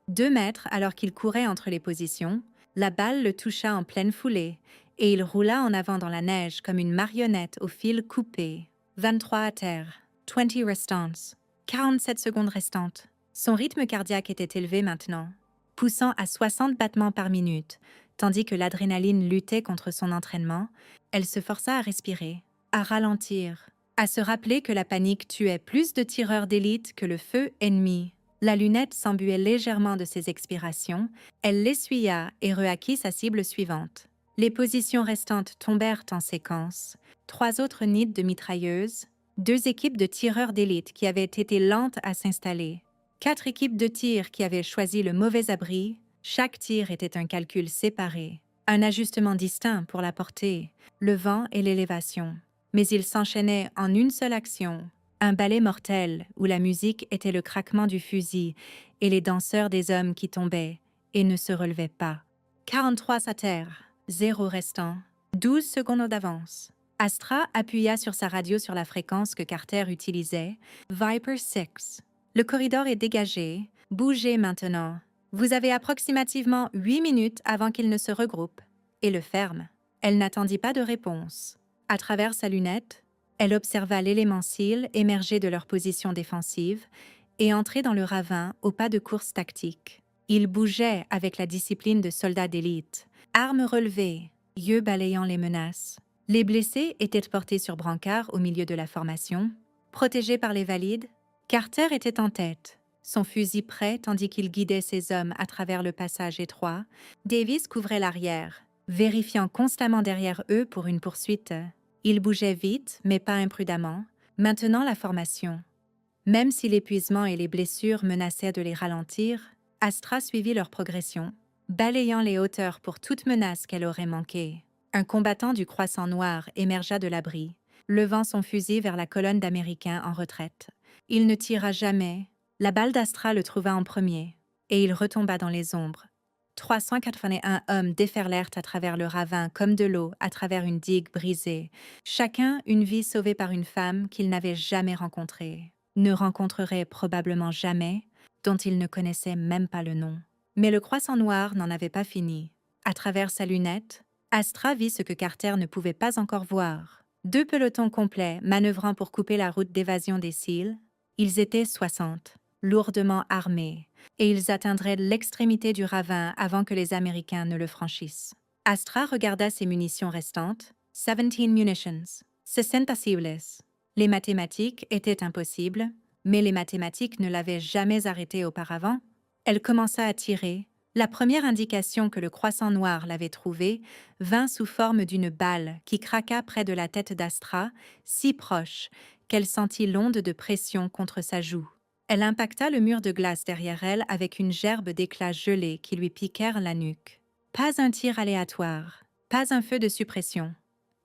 S1: 2 mètres alors qu'il courait entre les positions. La balle le toucha en pleine foulée et il roula en avant dans la neige comme une marionnette au fil coupé. 23 à terre. 20 restants. 47 secondes restantes. Son rythme cardiaque était élevé maintenant, poussant à 60 battements par minute, tandis que l'adrénaline luttait contre son entraînement. Elle se força à respirer, à ralentir, à se rappeler que la panique tuait plus de tireurs d'élite que le feu ennemi. La lunette s'embuait légèrement de ses expirations. Elle l'essuya et reacquit sa cible suivante. Les positions restantes tombèrent en séquence. 3 autres nids de mitrailleuses, 2 équipes de tireurs d'élite qui avaient été lentes à s'installer, 4 équipes de tir qui avaient choisi le mauvais abri. Chaque tir était un calcul séparé, un ajustement distinct pour la portée, le vent et l'élévation. Mais ils s'enchaînaient en une seule action, un ballet mortel où la musique était le craquement du fusil et les danseurs des hommes qui tombaient et ne se relevait pas. 43 à terre, 0 restant, 12 secondes d'avance. Astra appuya sur sa radio sur la fréquence que Carter utilisait, Viper 6. Le corridor est dégagé, bougez maintenant. Vous avez approximativement 8 minutes avant qu'il ne se regroupe. Et le ferme. Elle n'attendit pas de réponse. À travers sa lunette, elle observa l'élément SEAL émerger de leur position défensive et entrer dans le ravin au pas de course tactique. Ils bougeaient avec la discipline de soldats d'élite, armes relevées, yeux balayant les menaces. Les blessés étaient portés sur brancard au milieu de la formation. Protégés par les valides, Carter était en tête, son fusil prêt tandis qu'il guidait ses hommes à travers le passage étroit. Davis couvrait l'arrière, vérifiant constamment derrière eux pour une poursuite. Il bougeait vite, mais pas imprudemment, maintenant la formation. Même si l'épuisement et les blessures menaçaient de les ralentir, Astra suivit leur progression, balayant les hauteurs pour toute menace qu'elle aurait manquée. Un combattant du Croissant Noir émergea de l'abri, levant son fusil vers la colonne d'Américains en retraite. Il ne tira jamais. La balle d'Astra le trouva en premier, et il retomba dans les ombres. 381 hommes déferlèrent à travers le ravin comme de l'eau à travers une digue brisée, chacun une vie sauvée par une femme qu'il n'avait jamais rencontrée, ne rencontrerait probablement jamais, dont il ne connaissait même pas le nom. Mais le Croissant Noir n'en avait pas fini. À travers sa lunette, Astra vit ce que Carter ne pouvait pas encore voir. 2 pelotons complets manœuvrant pour couper la route d'évasion des SEAL. Ils étaient 60, lourdement armés, et ils atteindraient l'extrémité du ravin avant que les Américains ne le franchissent. Astra regarda ses munitions restantes. 17 munitions, 60 cibles. Les mathématiques étaient impossibles, mais les mathématiques ne l'avaient jamais arrêtée auparavant. Elle commença à tirer. La première indication que le Croissant Noir l'avait trouvée vint sous forme d'une balle qui craqua près de la tête d'Astra, si proche qu'elle sentit l'onde de pression contre sa joue. Elle impacta le mur de glace derrière elle avec une gerbe d'éclats gelés qui lui piquèrent la nuque. Pas un tir aléatoire, pas un feu de suppression.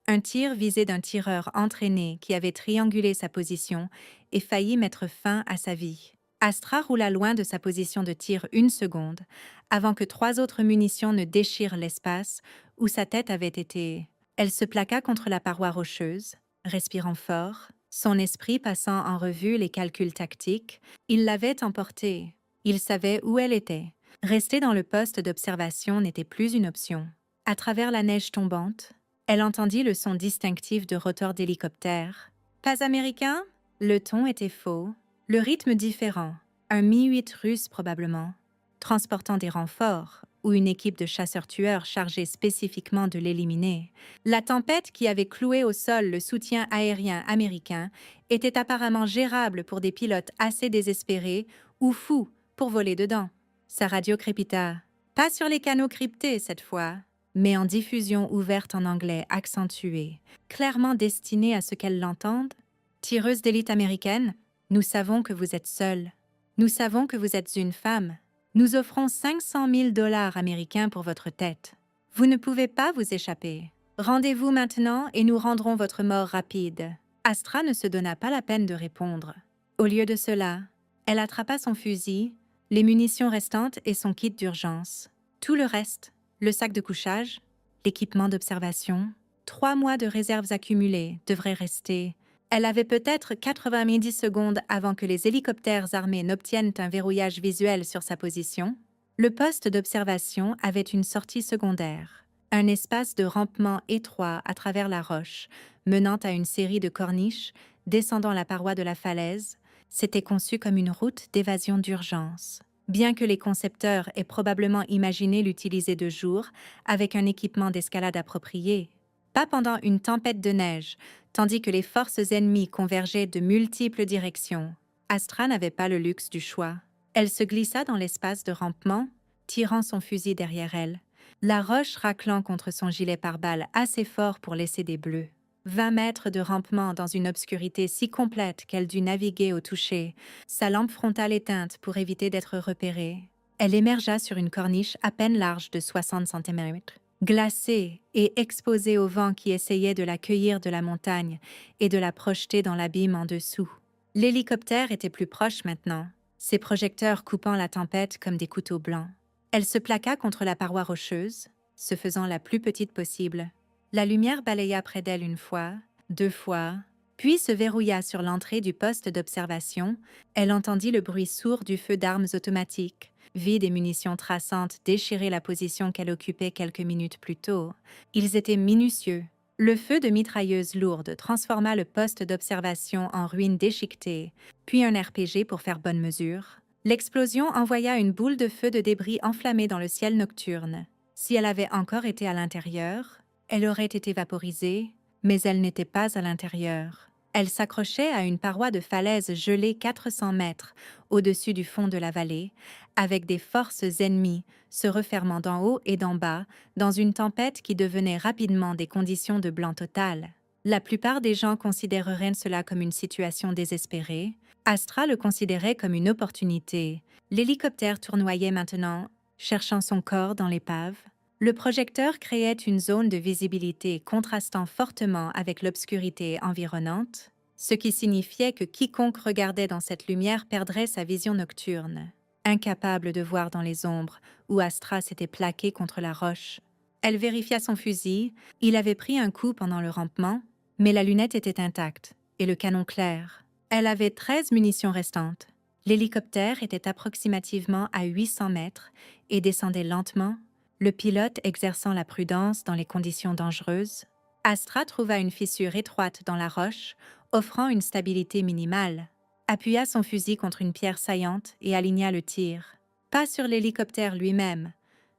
S1: Un tir visé d'un tireur entraîné qui avait triangulé sa position et failli mettre fin à sa vie. Astra roula loin de sa position de tir 1 seconde, avant que 3 autres munitions ne déchirent l'espace où sa tête avait été. Elle se plaqua contre la paroi rocheuse, respirant fort, son esprit passant en revue les calculs tactiques. Il l'avait emportée. Il savait où elle était. Rester dans le poste d'observation n'était plus une option. À travers la neige tombante, elle entendit le son distinctif de rotor d'hélicoptère. Pas américain? Le ton était faux. Le rythme différent, un Mi-8 russe probablement, transportant des renforts ou une équipe de chasseurs-tueurs chargée spécifiquement de l'éliminer. La tempête qui avait cloué au sol le soutien aérien américain était apparemment gérable pour des pilotes assez désespérés ou fous pour voler dedans. Sa radio crépita, pas sur les canaux cryptés cette fois, mais en diffusion ouverte en anglais accentué, clairement destinée à ce qu'elle l'entende. Tireuse d'élite américaine, nous savons que vous êtes seule. Nous savons que vous êtes une femme. Nous offrons 500 000 $ américains pour votre tête. Vous ne pouvez pas vous échapper. Rendez-vous maintenant et nous rendrons votre mort rapide. Astra ne se donna pas la peine de répondre. Au lieu de cela, elle attrapa son fusil, les munitions restantes et son kit d'urgence. Tout le reste, le sac de couchage, l'équipement d'observation, 3 mois de réserves accumulées devraient rester. Elle avait peut-être 90 secondes avant que les hélicoptères armés n'obtiennent un verrouillage visuel sur sa position. Le poste d'observation avait une sortie secondaire, un espace de rampement étroit à travers la roche, menant à une série de corniches descendant la paroi de la falaise. C'était conçu comme une route d'évasion d'urgence. Bien que les concepteurs aient probablement imaginé l'utiliser de jour avec un équipement d'escalade approprié, pas pendant une tempête de neige, tandis que les forces ennemies convergeaient de multiples directions. Astra n'avait pas le luxe du choix. Elle se glissa dans l'espace de rampement, tirant son fusil derrière elle, la roche raclant contre son gilet pare-balles assez fort pour laisser des bleus. 20 mètres de rampement dans une obscurité si complète qu'elle dut naviguer au toucher, sa lampe frontale éteinte pour éviter d'être repérée. Elle émergea sur une corniche à peine large de 60 cm. Glacée et exposée au vent qui essayait de la cueillir de la montagne et de la projeter dans l'abîme en dessous. L'hélicoptère était plus proche maintenant, ses projecteurs coupant la tempête comme des couteaux blancs. Elle se plaqua contre la paroi rocheuse, se faisant la plus petite possible. La lumière balaya près d'elle une fois, 2 fois, puis se verrouilla sur l'entrée du poste d'observation. Elle entendit le bruit sourd du feu d'armes automatiques, vit des munitions traçantes déchirer la position qu'elle occupait quelques minutes plus tôt. Ils étaient minutieux. Le feu de mitrailleuses lourdes transforma le poste d'observation en ruine déchiquetée, puis un RPG pour faire bonne mesure. L'explosion envoya une boule de feu de débris enflammée dans le ciel nocturne. Si elle avait encore été à l'intérieur, elle aurait été vaporisée, mais elle n'était pas à l'intérieur. Elle s'accrochait à une paroi de falaise gelée 400 mètres au-dessus du fond de la vallée, avec des forces ennemies se refermant d'en haut et d'en bas dans une tempête qui devenait rapidement des conditions de blanc total. La plupart des gens considéreraient cela comme une situation désespérée. Astra le considérait comme une opportunité. L'hélicoptère tournoyait maintenant, cherchant son corps dans l'épave. Le projecteur créait une zone de visibilité contrastant fortement avec l'obscurité environnante, ce qui signifiait que quiconque regardait dans cette lumière perdrait sa vision nocturne. Incapable de voir dans les ombres où Astra s'était plaquée contre la roche, elle vérifia son fusil. Il avait pris un coup pendant le rampement, mais la lunette était intacte et le canon clair. Elle avait 13 munitions restantes. L'hélicoptère était approximativement à 800 mètres et descendait lentement, le pilote exerçant la prudence dans les conditions dangereuses. Astra trouva une fissure étroite dans la roche, offrant une stabilité minimale. Appuya son fusil contre une pierre saillante et aligna le tir. Pas sur l'hélicoptère lui-même.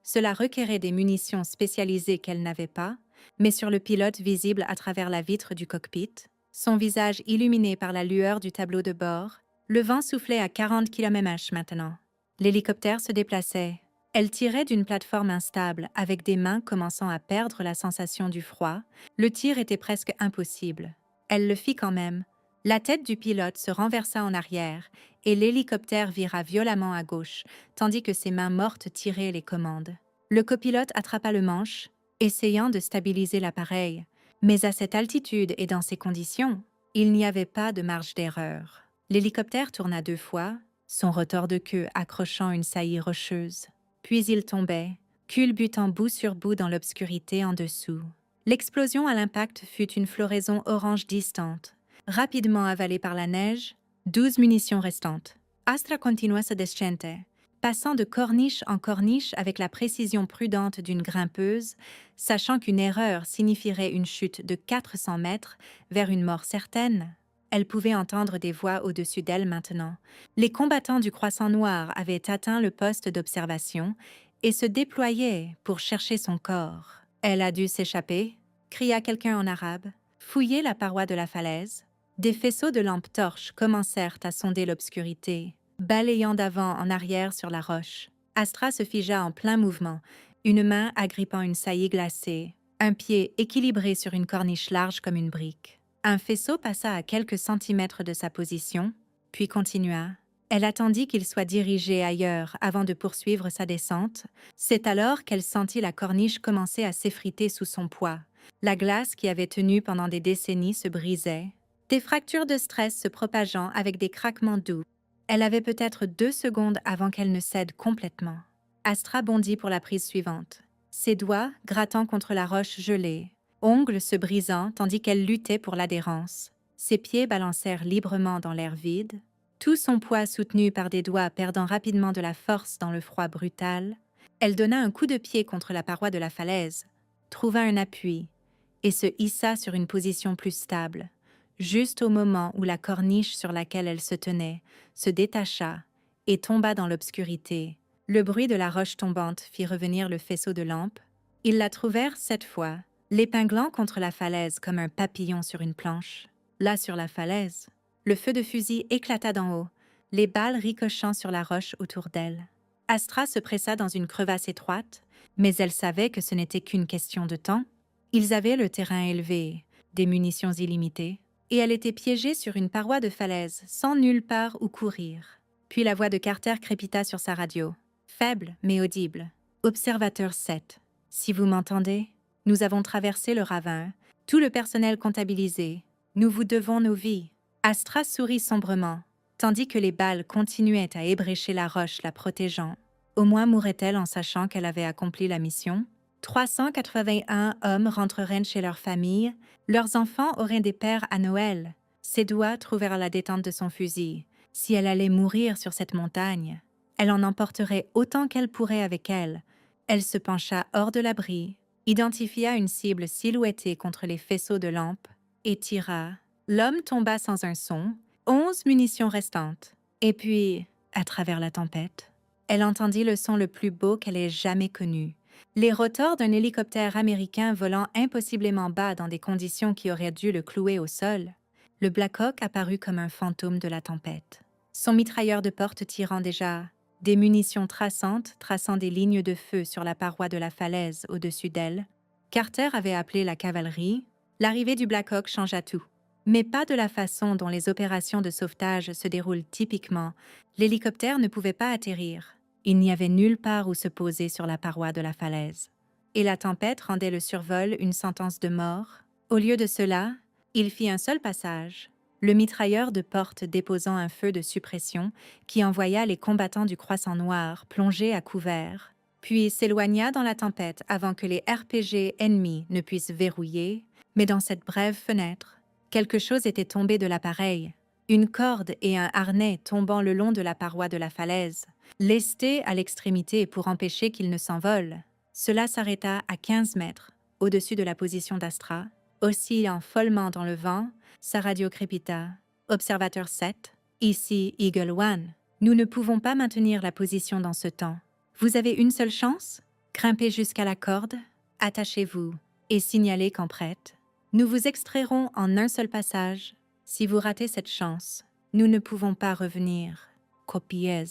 S1: Cela requérait des munitions spécialisées qu'elle n'avait pas, mais sur le pilote visible à travers la vitre du cockpit, son visage illuminé par la lueur du tableau de bord. Le vent soufflait à 40 km/h maintenant. L'hélicoptère se déplaçait. Elle tirait d'une plateforme instable, avec des mains commençant à perdre la sensation du froid. Le tir était presque impossible. Elle le fit quand même. La tête du pilote se renversa en arrière et l'hélicoptère vira violemment à gauche, tandis que ses mains mortes tiraient les commandes. Le copilote attrapa le manche, essayant de stabiliser l'appareil. Mais à cette altitude et dans ces conditions, il n'y avait pas de marge d'erreur. L'hélicoptère tourna 2 fois, son rotor de queue accrochant une saillie rocheuse. Puis il tombait, culbutant bout sur bout dans l'obscurité en dessous. L'explosion à l'impact fut une floraison orange distante, rapidement avalée par la neige, 12 munitions restantes. Astra continua sa descente, passant de corniche en corniche avec la précision prudente d'une grimpeuse, sachant qu'une erreur signifierait une chute de 400 mètres vers une mort certaine. Elle pouvait entendre des voix au-dessus d'elle maintenant. Les combattants du Croissant Noir avaient atteint le poste d'observation et se déployaient pour chercher son corps. Elle a dû s'échapper, cria quelqu'un en arabe, fouiller la paroi de la falaise. Des faisceaux de lampes torches commencèrent à sonder l'obscurité, balayant d'avant en arrière sur la roche. Astra se figea en plein mouvement, une main agrippant une saillie glacée, un pied équilibré sur une corniche large comme une brique. Un faisceau passa à quelques centimètres de sa position, puis continua. Elle attendit qu'il soit dirigé ailleurs avant de poursuivre sa descente. C'est alors qu'elle sentit la corniche commencer à s'effriter sous son poids. La glace qui avait tenu pendant des décennies se brisait, des fractures de stress se propageant avec des craquements doux. Elle avait peut-être 2 secondes avant qu'elle ne cède complètement. Astra bondit pour la prise suivante, ses doigts grattant contre la roche gelée, ongles se brisant tandis qu'elle luttait pour l'adhérence. Ses pieds balancèrent librement dans l'air vide, tout son poids soutenu par des doigts perdant rapidement de la force dans le froid brutal. Elle donna un coup de pied contre la paroi de la falaise, trouva un appui et se hissa sur une position plus stable, juste au moment où la corniche sur laquelle elle se tenait se détacha et tomba dans l'obscurité. Le bruit de la roche tombante fit revenir le faisceau de lampes. Ils la trouvèrent cette fois, l'épinglant contre la falaise comme un papillon sur une planche. Là, sur la falaise, le feu de fusil éclata d'en haut, les balles ricochant sur la roche autour d'elle. Astra se pressa dans une crevasse étroite, mais elle savait que ce n'était qu'une question de temps. Ils avaient le terrain élevé, des munitions illimitées, et elle était piégée sur une paroi de falaise, sans nulle part où courir. Puis la voix de Carter crépita sur sa radio, faible mais audible. « Observateur 7, si vous m'entendez, nous avons traversé le ravin, tout le personnel comptabilisé. Nous vous devons nos vies. » Astra sourit sombrement, tandis que les balles continuaient à ébrécher la roche la protégeant. Au moins mourrait-elle en sachant qu'elle avait accompli la mission. 381 hommes rentreraient chez leur famille. Leurs enfants auraient des pères à Noël. Ses doigts trouvèrent la détente de son fusil. Si elle allait mourir sur cette montagne, elle en emporterait autant qu'elle pourrait avec elle. Elle se pencha hors de l'abri, identifia une cible silhouettée contre les faisceaux de lampes et tira. L'homme tomba sans un son, 11 munitions restantes. Et puis, à travers la tempête, elle entendit le son le plus beau qu'elle ait jamais connu. Les rotors d'un hélicoptère américain volant impossiblement bas dans des conditions qui auraient dû le clouer au sol. Le Black Hawk apparut comme un fantôme de la tempête. Son mitrailleur de porte tirant déjà, des munitions traçantes traçant des lignes de feu sur la paroi de la falaise au-dessus d'elle. Carter avait appelé la cavalerie. L'arrivée du Black Hawk changea tout. Mais pas de la façon dont les opérations de sauvetage se déroulent typiquement. L'hélicoptère ne pouvait pas atterrir. Il n'y avait nulle part où se poser sur la paroi de la falaise. Et la tempête rendait le survol une sentence de mort. Au lieu de cela, il fit un seul passage, le mitrailleur de porte déposant un feu de suppression qui envoya les combattants du Croissant Noir plonger à couvert, puis s'éloigna dans la tempête avant que les RPG ennemis ne puissent verrouiller, mais dans cette brève fenêtre, quelque chose était tombé de l'appareil, une corde et un harnais tombant le long de la paroi de la falaise, lestés à l'extrémité pour empêcher qu'ils ne s'envolent. Cela s'arrêta à 15 mètres, au-dessus de la position d'Astra. Oscillant follement dans le vent, sa radio crépita. Observateur 7, ici Eagle One. Nous ne pouvons pas maintenir la position dans ce temps. Vous avez une seule chance? Grimpez jusqu'à la corde, attachez-vous et signalez quand prête. Nous vous extrairons en un seul passage. Si vous ratez cette chance, nous ne pouvons pas revenir. Copiez.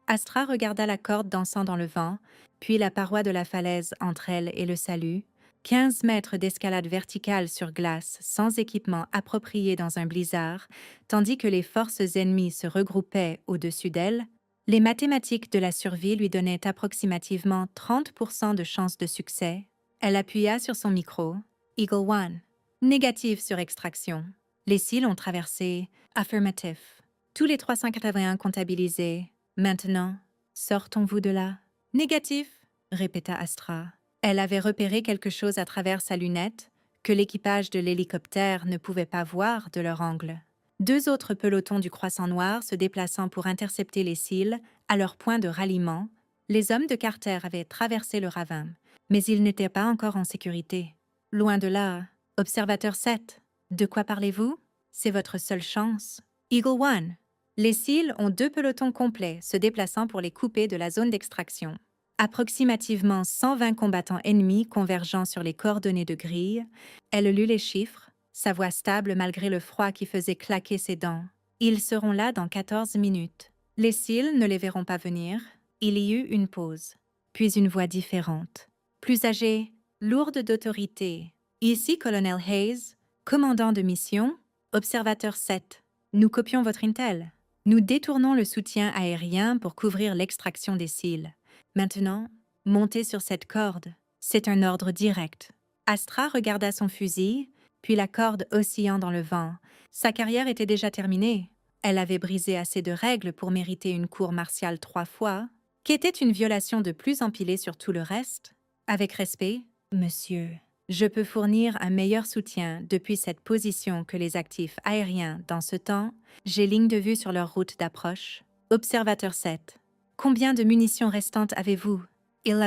S1: Astra regarda la corde dansant dans le vent, puis la paroi de la falaise entre elle et le salut. 15 mètres d'escalade verticale sur glace, sans équipement approprié dans un blizzard, tandis que les forces ennemies se regroupaient au-dessus d'elle, les mathématiques de la survie lui donnaient approximativement 30% de chances de succès. Elle appuya sur son micro. Eagle One. Négatif sur extraction. Les cils ont traversé. Affirmatif. Tous les 381 comptabilisés. Maintenant, sortons-vous de là. Négatif, répéta Astra. Elle avait repéré quelque chose à travers sa lunette que l'équipage de l'hélicoptère ne pouvait pas voir de leur angle. 2 autres pelotons du Croissant Noir se déplaçant pour intercepter les cils à leur point de ralliement, les hommes de Carter avaient traversé le ravin, mais ils n'étaient pas encore en sécurité. Loin de là, Observateur 7, de quoi parlez-vous? C'est votre seule chance. Eagle One. Les cils ont 2 pelotons complets se déplaçant pour les couper de la zone d'extraction. Approximativement 120 combattants ennemis convergeant sur les coordonnées de grille, elle lut les chiffres, sa voix stable malgré le froid qui faisait claquer ses dents. Ils seront là dans 14 minutes. Les cils ne les verront pas venir. Il y eut une pause, puis une voix différente, plus âgée, lourde d'autorité. Ici, colonel Hayes, commandant de mission, observateur 7. Nous copions votre intel. Nous détournons le soutien aérien pour couvrir l'extraction des cils. Maintenant, montez sur cette corde. C'est un ordre direct. Astra regarda son fusil, puis la corde oscillant dans le vent. Sa carrière était déjà terminée. Elle avait brisé assez de règles pour mériter une cour martiale 3 fois, qu'était une violation de plus empilée sur tout le reste. Avec respect, monsieur, je peux fournir un meilleur soutien depuis cette position que les actifs aériens dans ce temps. J'ai ligne de vue sur leur route d'approche. Observateur 7. Combien de munitions restantes avez-vous? 11.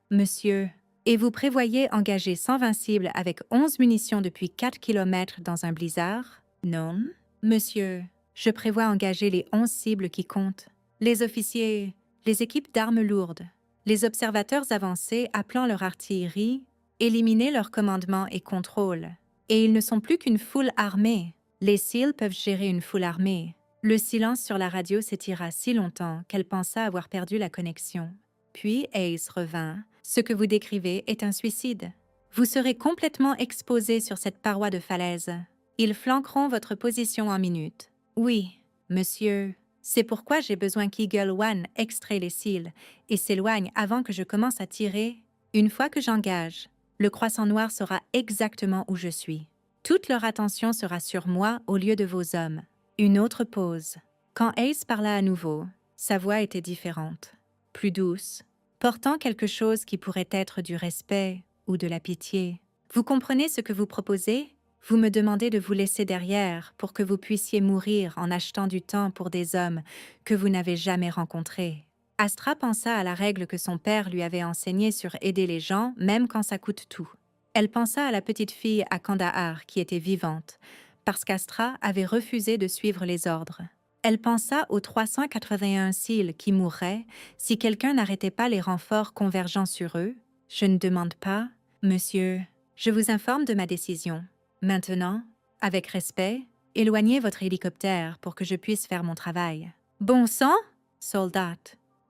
S1: Monsieur, et vous prévoyez engager 120 cibles avec 11 munitions depuis 4 km dans un blizzard? Non. Monsieur, je prévois engager les 11 cibles qui comptent. Les officiers, les équipes d'armes lourdes, les observateurs avancés appelant leur artillerie, éliminer leur commandement et contrôle. Et ils ne sont plus qu'une foule armée. Les SEAL peuvent gérer une foule armée. Le silence sur la radio s'étira si longtemps qu'elle pensa avoir perdu la connexion. Puis Hayes revint. Ce que vous décrivez est un suicide. Vous serez complètement exposé sur cette paroi de falaise. Ils flanqueront votre position en minutes. Oui, monsieur. C'est pourquoi j'ai besoin qu'Eagle One extrait les cils et s'éloigne avant que je commence à tirer. Une fois que j'engage, le Croissant Noir saura exactement où je suis. Toute leur attention sera sur moi au lieu de vos hommes. Une autre pause. Quand Hayes parla à nouveau, sa voix était différente. plus douce, portant quelque chose qui pourrait être du respect ou de la pitié. Vous comprenez ce que vous proposez? Vous me demandez de vous laisser derrière pour que vous puissiez mourir en achetant du temps pour des hommes que vous n'avez jamais rencontrés. Astra pensa à la règle que son père lui avait enseignée sur aider les gens même quand ça coûte tout. Elle pensa à la petite fille à Kandahar qui était vivante, parce qu'Astra avait refusé de suivre les ordres. Elle pensa aux 381 cils qui mourraient si quelqu'un n'arrêtait pas les renforts convergeant sur eux. Je ne demande pas, monsieur, je vous informe de ma décision. Maintenant, avec respect, éloignez votre hélicoptère pour que je puisse faire mon travail. Bon sang, soldat.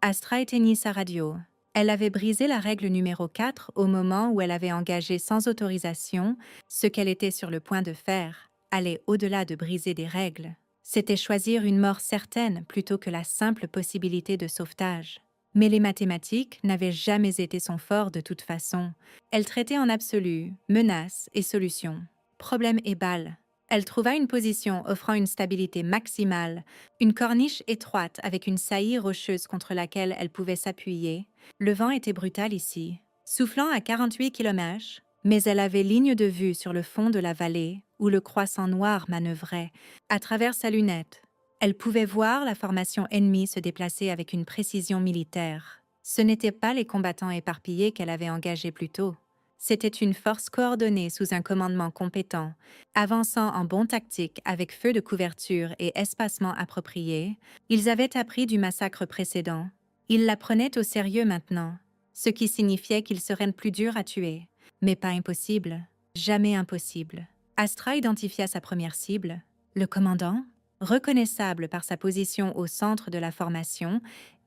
S1: Astra éteignit sa radio. Elle avait brisé la règle numéro 4 au moment où elle avait engagé sans autorisation ce qu'elle était sur le point de faire, aller au-delà de briser des règles. C'était choisir une mort certaine plutôt que la simple possibilité de sauvetage. Mais les mathématiques n'avaient jamais été son fort de toute façon. Elle traitait en absolu menaces et solutions, problèmes et balles. Elle trouva une position offrant une stabilité maximale, une corniche étroite avec une saillie rocheuse contre laquelle elle pouvait s'appuyer. Le vent était brutal ici, soufflant à 48 km/h, mais elle avait ligne de vue sur le fond de la vallée où le croissant noir manœuvrait. À travers sa lunette, elle pouvait voir la formation ennemie se déplacer avec une précision militaire. Ce n'étaient pas les combattants éparpillés qu'elle avait engagés plus tôt. C'était une force coordonnée sous un commandement compétent, avançant en bon tactique avec feu de couverture et espacement approprié. Ils avaient appris du massacre précédent. Ils la prenaient au sérieux maintenant, ce qui signifiait qu'ils seraient plus durs à tuer. Mais pas impossible, jamais impossible. Astra identifia sa première cible, le commandant, reconnaissable par sa position au centre de la formation,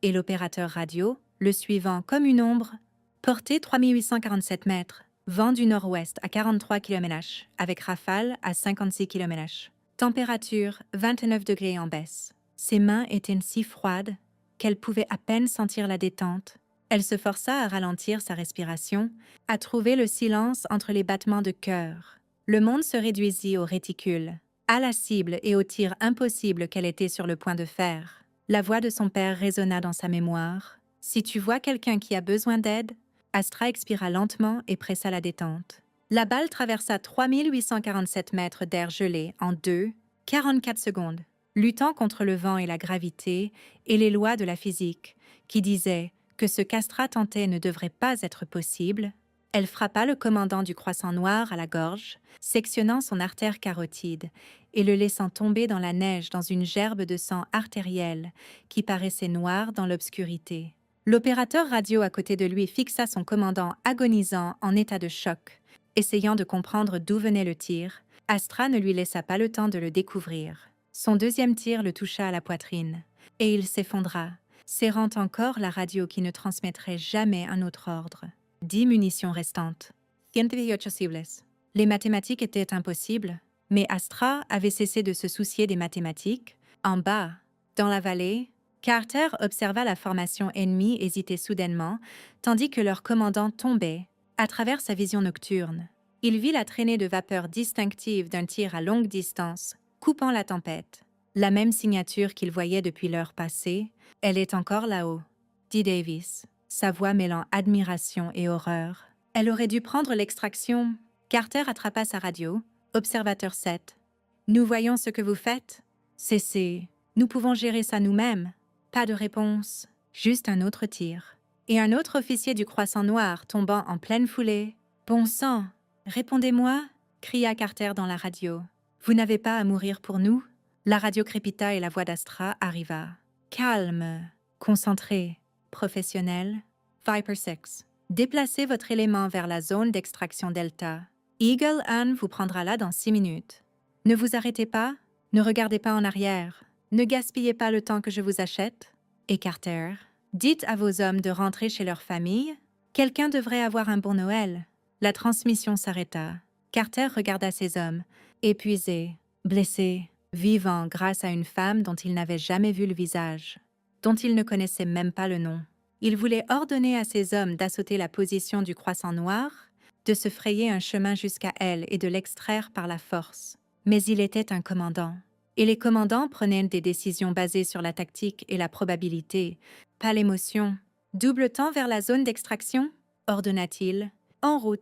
S1: et l'opérateur radio, le suivant comme une ombre. Portée 3847 mètres, vent du nord-ouest à 43 km/h, avec rafale à 56 km/h. Température 29 degrés en baisse. Ses mains étaient si froides qu'elle pouvait à peine sentir la détente. Elle se força à ralentir sa respiration, à trouver le silence entre les battements de cœur. Le monde se réduisit au réticule, à la cible et au tir impossible qu'elle était sur le point de faire. La voix de son père résonna dans sa mémoire. « Si tu vois quelqu'un qui a besoin d'aide, » Astra expira lentement et pressa la détente. La balle traversa 3847 mètres d'air gelé en 44 secondes, luttant contre le vent et la gravité et les lois de la physique, qui disaient que ce qu'Astra tentait ne devrait pas être possible. Elle frappa le commandant du croissant noir à la gorge, sectionnant son artère carotide et le laissant tomber dans la neige dans une gerbe de sang artériel qui paraissait noire dans l'obscurité. L'opérateur radio à côté de lui fixa son commandant agonisant en état de choc. Essayant de comprendre d'où venait le tir, Astra ne lui laissa pas le temps de le découvrir. Son deuxième tir le toucha à la poitrine, et il s'effondra, serrant encore la radio qui ne transmettrait jamais un autre ordre. 10 munitions restantes. 118 cibles. Les mathématiques étaient impossibles, mais Astra avait cessé de se soucier des mathématiques. En bas, dans la vallée, Carter observa la formation ennemie hésiter soudainement, tandis que leur commandant tombait, à travers sa vision nocturne. Il vit la traînée de vapeur distinctive d'un tir à longue distance, coupant la tempête. La même signature qu'il voyait depuis l'heure passée, elle est encore là-haut, dit Davis, sa voix mêlant admiration et horreur. Elle aurait dû prendre l'extraction. Carter attrapa sa radio. Observateur 7. Nous voyons ce que vous faites. Cessez. Nous pouvons gérer ça nous-mêmes. Pas de réponse. Juste un autre tir. Et un autre officier du croissant noir tombant en pleine foulée. Bon sang. Répondez-moi, cria Carter dans la radio. Vous n'avez pas à mourir pour nous. La radio crépita et la voix d'Astra arriva. Calme. Concentré. Professionnel. Viper 6. Déplacez votre élément vers la zone d'extraction Delta. Eagle Anne vous prendra là dans 6 minutes. Ne vous arrêtez pas, ne regardez pas en arrière, ne gaspillez pas le temps que je vous achète. Et Carter, dites à vos hommes de rentrer chez leur famille. Quelqu'un devrait avoir un bon Noël. La transmission s'arrêta. Carter regarda ses hommes, épuisés, blessés, vivants grâce à une femme dont il n'avait jamais vu le visage, dont il ne connaissait même pas le nom. Il voulait ordonner à ses hommes d'assauter la position du croissant noir, de se frayer un chemin jusqu'à elle et de l'extraire par la force. Mais il était un commandant. Et les commandants prenaient des décisions basées sur la tactique et la probabilité, pas l'émotion. Double-t-on vers la zone d'extraction? Ordonna-t-il. En route.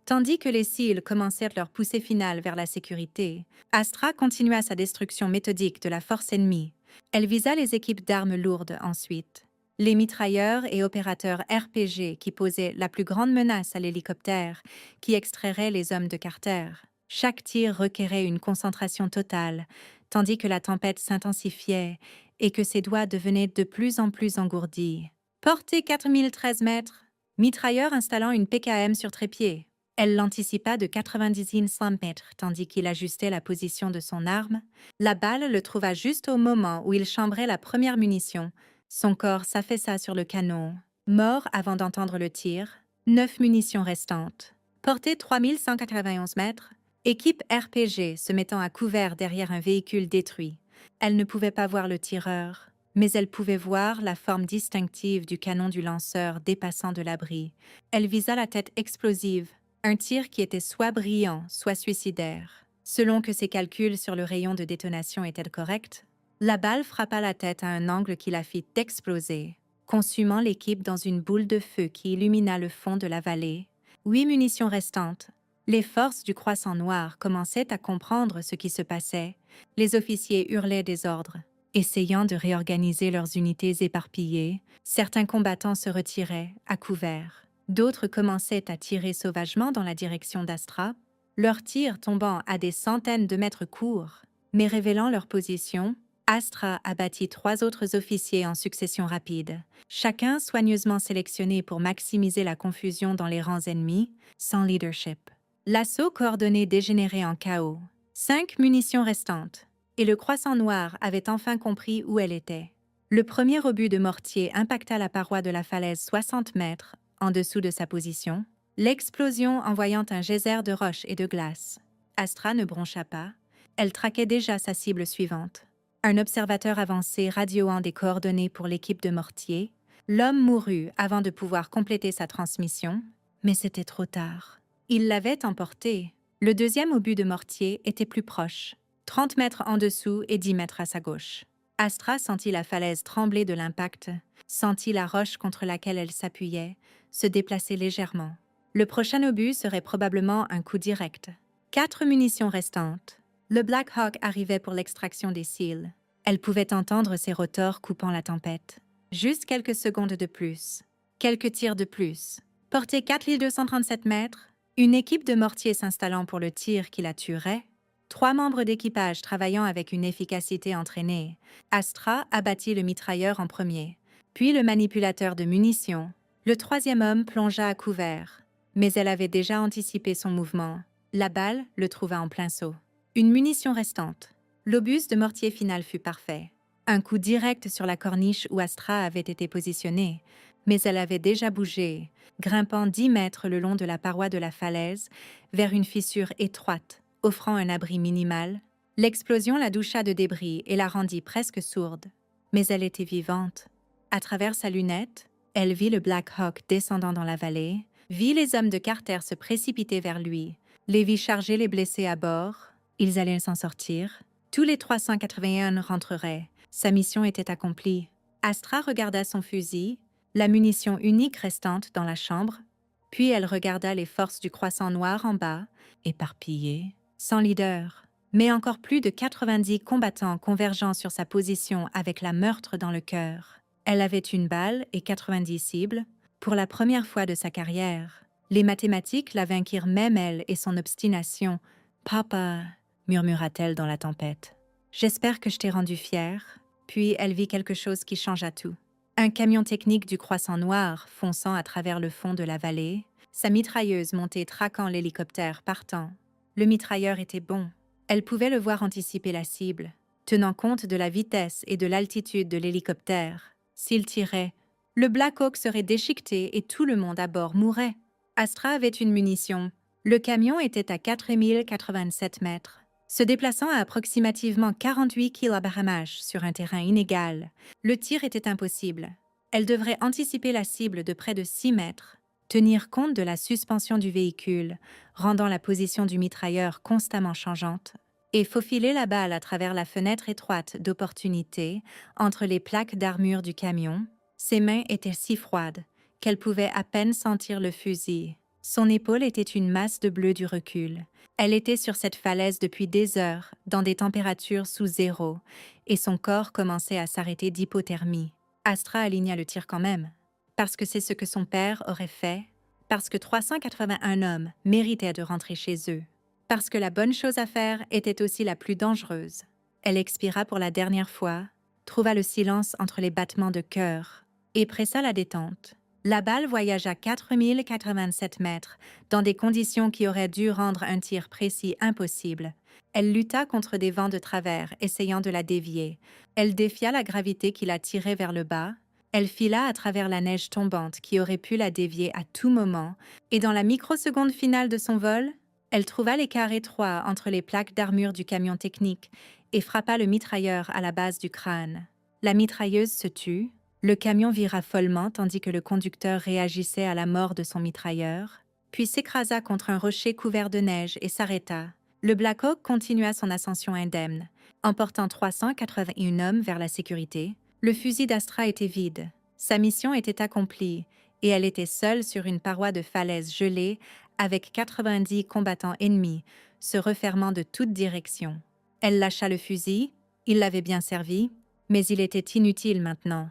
S1: Tandis que les Seals commencèrent leur poussée finale vers la sécurité, Astra continua sa destruction méthodique de la force ennemie. Elle visa les équipes d'armes lourdes ensuite. Les mitrailleurs et opérateurs RPG qui posaient la plus grande menace à l'hélicoptère qui extrairait les hommes de Carter. Chaque tir requérait une concentration totale, tandis que la tempête s'intensifiait et que ses doigts devenaient de plus en plus engourdis. Portée 4013 mètres, mitrailleur installant une PKM sur trépied. Elle l'anticipa de 90 mètres tandis qu'il ajustait la position de son arme. La balle le trouva juste au moment où il chambrait la première munition. Son corps s'affaissa sur le canon. Mort avant d'entendre le tir. 9 munitions restantes. Portée 3191 mètres. Équipe RPG se mettant à couvert derrière un véhicule détruit. Elle ne pouvait pas voir le tireur, mais elle pouvait voir la forme distinctive du canon du lanceur dépassant de l'abri. Elle visa la tête explosive, un tir qui était soit brillant, soit suicidaire. Selon que ses calculs sur le rayon de détonation étaient corrects, la balle frappa la tête à un angle qui la fit exploser, consumant l'équipe dans une boule de feu qui illumina le fond de la vallée. 8 munitions restantes. Les forces du Croissant Noir commençaient à comprendre ce qui se passait. Les officiers hurlaient des ordres. Essayant de réorganiser leurs unités éparpillées, certains combattants se retiraient, à couvert. D'autres commençaient à tirer sauvagement dans la direction d'Astra, leurs tirs tombant à des centaines de mètres courts. Mais révélant leur position, Astra abattit 3 autres officiers en succession rapide, chacun soigneusement sélectionné pour maximiser la confusion dans les rangs ennemis, sans leadership. L'assaut coordonné dégénérait en chaos. 5 munitions restantes, et le Croissant Noir avait enfin compris où elle était. Le premier obus de mortier impacta la paroi de la falaise 60 mètres en dessous de sa position, l'explosion envoyant un geyser de roches et de glace. Astra ne broncha pas. Elle traquait déjà sa cible suivante. Un observateur avancé radioant des coordonnées pour l'équipe de mortier. L'homme mourut avant de pouvoir compléter sa transmission, mais c'était trop tard. Il l'avait emporté. Le deuxième obus de mortier était plus proche, 30 mètres en dessous et 10 mètres à sa gauche. Astra sentit la falaise trembler de l'impact, sentit la roche contre laquelle elle s'appuyait se déplacer légèrement. Le prochain obus serait probablement un coup direct. 4 munitions restantes. Le Black Hawk arrivait pour l'extraction des Seals. Elle pouvait entendre ses rotors coupant la tempête. Juste quelques secondes de plus. Quelques tirs de plus. Portée 4237 mètres, une équipe de mortiers s'installant pour le tir qui la tuerait, 3 membres d'équipage travaillant avec une efficacité entraînée. Astra abattit le mitrailleur en premier, puis le manipulateur de munitions. Le troisième homme plongea à couvert, mais elle avait déjà anticipé son mouvement. La balle le trouva en plein saut. Une munition restante. L'obus de mortier final fut parfait. Un coup direct sur la corniche où Astra avait été positionnée, mais elle avait déjà bougé, grimpant 10 mètres le long de la paroi de la falaise, vers une fissure étroite, offrant un abri minimal. L'explosion la doucha de débris et la rendit presque sourde. Mais elle était vivante. À travers sa lunette, elle vit le Black Hawk descendant dans la vallée, vit les hommes de Carter se précipiter vers lui, les vit charger les blessés à bord. Ils allaient s'en sortir. Tous les 381 rentreraient. Sa mission était accomplie. Astra regarda son fusil, la munition unique restante dans la chambre, puis elle regarda les forces du Croissant Noir en bas, éparpillées, sans leader, mais encore plus de 90 combattants convergeant sur sa position avec la meurtre dans le cœur. Elle avait une balle et 90 cibles, pour la première fois de sa carrière. Les mathématiques la vainquirent même elle et son obstination. « Papa », murmura-t-elle dans la tempête. « J'espère que je t'ai rendu fière. » Puis elle vit quelque chose qui changea tout. Un camion technique du Croissant Noir fonçant à travers le fond de la vallée, sa mitrailleuse montée traquant l'hélicoptère partant. Le mitrailleur était bon. Elle pouvait le voir anticiper la cible, tenant compte de la vitesse et de l'altitude de l'hélicoptère. S'il tirait, le Black Hawk serait déchiqueté et tout le monde à bord mourrait. Astra avait une munition. Le camion était à 4087 mètres. Se déplaçant à approximativement 48 km/h sur un terrain inégal, le tir était impossible. Elle devrait anticiper la cible de près de 6 mètres, tenir compte de la suspension du véhicule, rendant la position du mitrailleur constamment changeante, et faufiler la balle à travers la fenêtre étroite d'opportunité entre les plaques d'armure du camion. Ses mains étaient si froides qu'elle pouvait à peine sentir le fusil. Son épaule était une masse de bleu du recul. Elle était sur cette falaise depuis des heures, dans des températures sous zéro, et son corps commençait à s'arrêter d'hypothermie. Astra aligna le tir quand même, parce que c'est ce que son père aurait fait, parce que 381 hommes méritaient de rentrer chez eux, parce que la bonne chose à faire était aussi la plus dangereuse. Elle expira pour la dernière fois, trouva le silence entre les battements de cœur, et pressa la détente. La balle voyagea 4087 mètres, dans des conditions qui auraient dû rendre un tir précis impossible. Elle lutta contre des vents de travers, essayant de la dévier. Elle défia la gravité qui la tirait vers le bas. Elle fila à travers la neige tombante qui aurait pu la dévier à tout moment, et dans la microseconde finale de son vol, elle trouva l'écart étroit entre les plaques d'armure du camion technique et frappa le mitrailleur à la base du crâne. La mitrailleuse se tut. Le camion vira follement tandis que le conducteur réagissait à la mort de son mitrailleur, puis s'écrasa contre un rocher couvert de neige et s'arrêta. Le Black Hawk continua son ascension indemne, emportant 381 hommes vers la sécurité. Le fusil d'Astra était vide. Sa mission était accomplie, et elle était seule sur une paroi de falaise gelée avec 90 combattants ennemis, se refermant de toutes directions. Elle lâcha le fusil, il l'avait bien servi, mais il était inutile maintenant,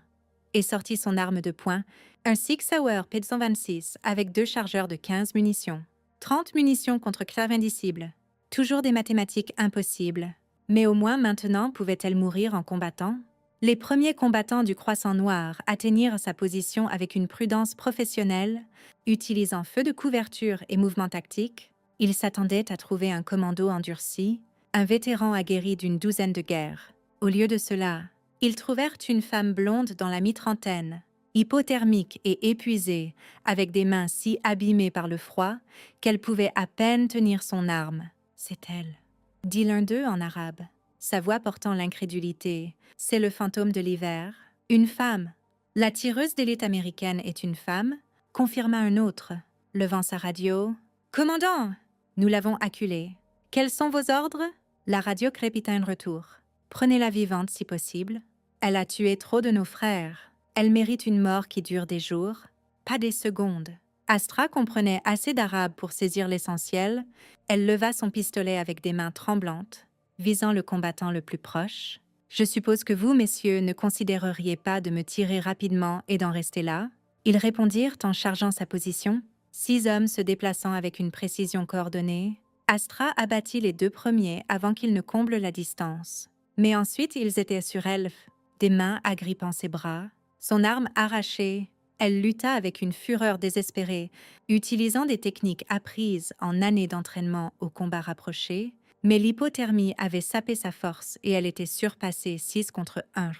S1: et sortit son arme de poing, un Sig Sauer P226 avec 2 chargeurs de 15 munitions. 30 munitions contre 90 cibles. Toujours des mathématiques impossibles. Mais au moins maintenant pouvait-elle mourir en combattant? Les premiers combattants du Croissant Noir atteignirent sa position avec une prudence professionnelle, utilisant feu de couverture et mouvements tactiques. Ils s'attendaient à trouver un commando endurci, un vétéran aguerri d'une 12aine de guerres. Au lieu de cela, ils trouvèrent une femme blonde dans la mi-trentaine, hypothermique et épuisée, avec des mains si abîmées par le froid qu'elle pouvait à peine tenir son arme. « C'est elle », dit l'un d'eux en arabe, sa voix portant l'incrédulité. « C'est le fantôme de l'hiver. Une femme. La tireuse d'élite américaine est une femme », confirma un autre, levant sa radio. « Commandant, nous l'avons acculée. Quels sont vos ordres ?» La radio crépita un retour. « Prenez-la vivante si possible. Elle a tué trop de nos frères. Elle mérite une mort qui dure des jours, pas des secondes. » Astra comprenait assez d'arabe pour saisir l'essentiel. Elle leva son pistolet avec des mains tremblantes, visant le combattant le plus proche. « Je suppose que vous, messieurs, ne considéreriez pas de me tirer rapidement et d'en rester là ?» Ils répondirent en chargeant sa position. 6 hommes se déplaçant avec une précision coordonnée. Astra abattit les 2 premiers avant qu'ils ne comblent la distance. Mais ensuite, ils étaient sur elle, des mains agrippant ses bras, son arme arrachée. Elle lutta avec une fureur désespérée, utilisant des techniques apprises en années d'entraînement au combat rapproché, mais l'hypothermie avait sapé sa force et elle était surpassée 6 contre 1.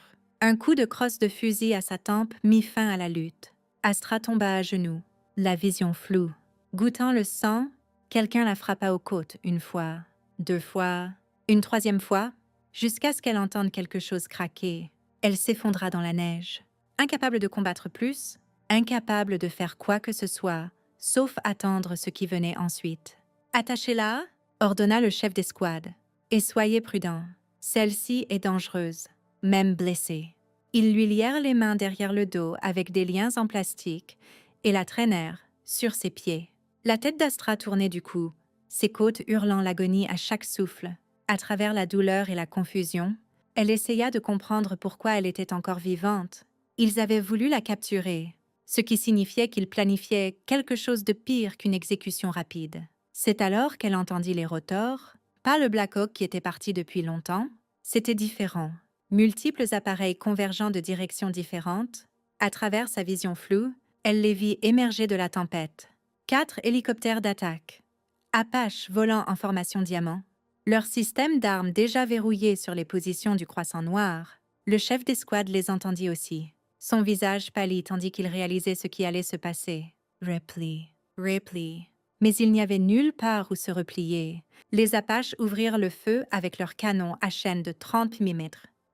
S1: Un coup de crosse de fusil à sa tempe mit fin à la lutte. Astra tomba à genoux, la vision floue. Goûtant le sang, quelqu'un la frappa aux côtes 1 fois, 2 fois, une 3e fois, jusqu'à ce qu'elle entende quelque chose craquer. Elle s'effondra dans la neige. Incapable de combattre plus, incapable de faire quoi que ce soit, sauf attendre ce qui venait ensuite. « Attachez-la » ordonna le chef d'escouade. « Et soyez prudent. Celle-ci est dangereuse, même blessée. » Ils lui lièrent les mains derrière le dos avec des liens en plastique et la traînèrent sur ses pieds. La tête d'Astra tournait du coup, ses côtes hurlant l'agonie à chaque souffle. À travers la douleur et la confusion, elle essaya de comprendre pourquoi elle était encore vivante. Ils avaient voulu la capturer, ce qui signifiait qu'ils planifiaient quelque chose de pire qu'une exécution rapide. C'est alors qu'elle entendit les rotors, pas le Black Hawk qui était parti depuis longtemps. C'était différent. Multiples appareils convergeant de directions différentes. À travers sa vision floue, elle les vit émerger de la tempête. 4 hélicoptères d'attaque. Apache volant en formation diamant. Leur système d'armes déjà verrouillé sur les positions du Croissant Noir. Le chef d'escouade les entendit aussi. Son visage pâlit tandis qu'il réalisait ce qui allait se passer. Repli, repli. Mais il n'y avait nulle part où se replier. Les Apaches ouvrirent le feu avec leurs canons à chaîne de 30 mm.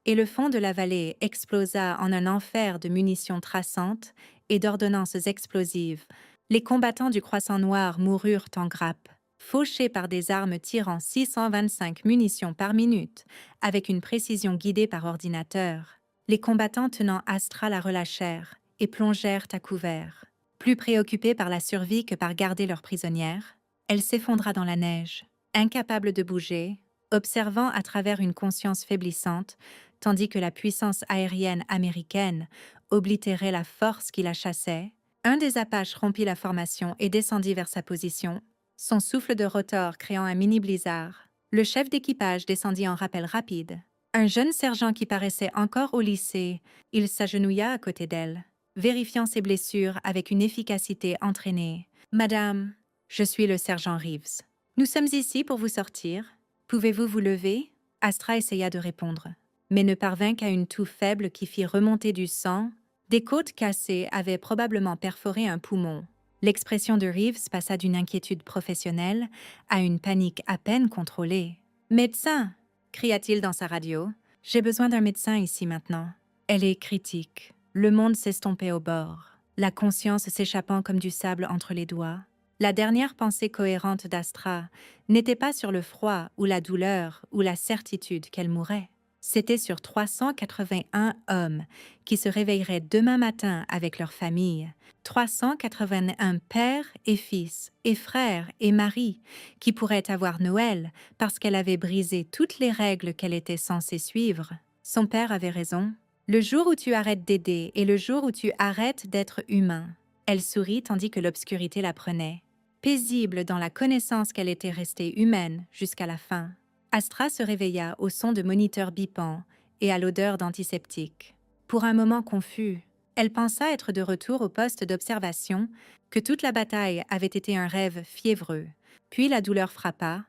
S1: Et le fond de la vallée explosa en un enfer de munitions traçantes et d'ordonnances explosives. Les combattants du Croissant Noir moururent en grappe, fauchés par des armes tirant 625 munitions par minute, avec une précision guidée par ordinateur. Les combattants tenant Astra la relâchèrent. et plongèrent à couvert. Plus préoccupée par la survie que par garder leur prisonnière, elle s'effondra dans la neige, incapable de bouger, observant à travers une conscience faiblissante, tandis que la puissance aérienne américaine oblitérait la force qui la chassait. Un des Apaches rompit la formation et descendit vers sa position, son souffle de rotor créant un mini-blizzard. Le chef d'équipage descendit en rappel rapide. Un jeune sergent qui paraissait encore au lycée, il s'agenouilla à côté d'elle, vérifiant ses blessures avec une efficacité entraînée. « Madame, je suis le sergent Reeves. Nous sommes ici pour vous sortir. Pouvez-vous vous lever ?» Astra essaya de répondre, mais ne parvint qu'à une toux faible qui fit remonter du sang. Des côtes cassées avaient probablement perforé un poumon. L'expression de Reeves passa d'une inquiétude professionnelle à une panique à peine contrôlée. « Médecin !» cria-t-il dans sa radio. « J'ai besoin d'un médecin ici maintenant. » Elle est critique. Le monde s'estompait au bord, la conscience s'échappant comme du sable entre les doigts. La dernière pensée cohérente d'Astra n'était pas sur le froid ou la douleur ou la certitude qu'elle mourrait. C'était sur 381 hommes qui se réveilleraient demain matin avec leur famille, 381 pères et fils et frères et maris qui pourraient avoir Noël parce qu'elle avait brisé toutes les règles qu'elle était censée suivre. Son père avait raison. Le jour où tu arrêtes d'aider et le jour où tu arrêtes d'être humain. Elle sourit tandis que l'obscurité la prenait, paisible dans la connaissance qu'elle était restée humaine jusqu'à la fin. Astra se réveilla au son de moniteurs bipants et à l'odeur d'antiseptique. Pour un moment confus, elle pensa être de retour au poste d'observation, que toute la bataille avait été un rêve fiévreux. Puis la douleur frappa,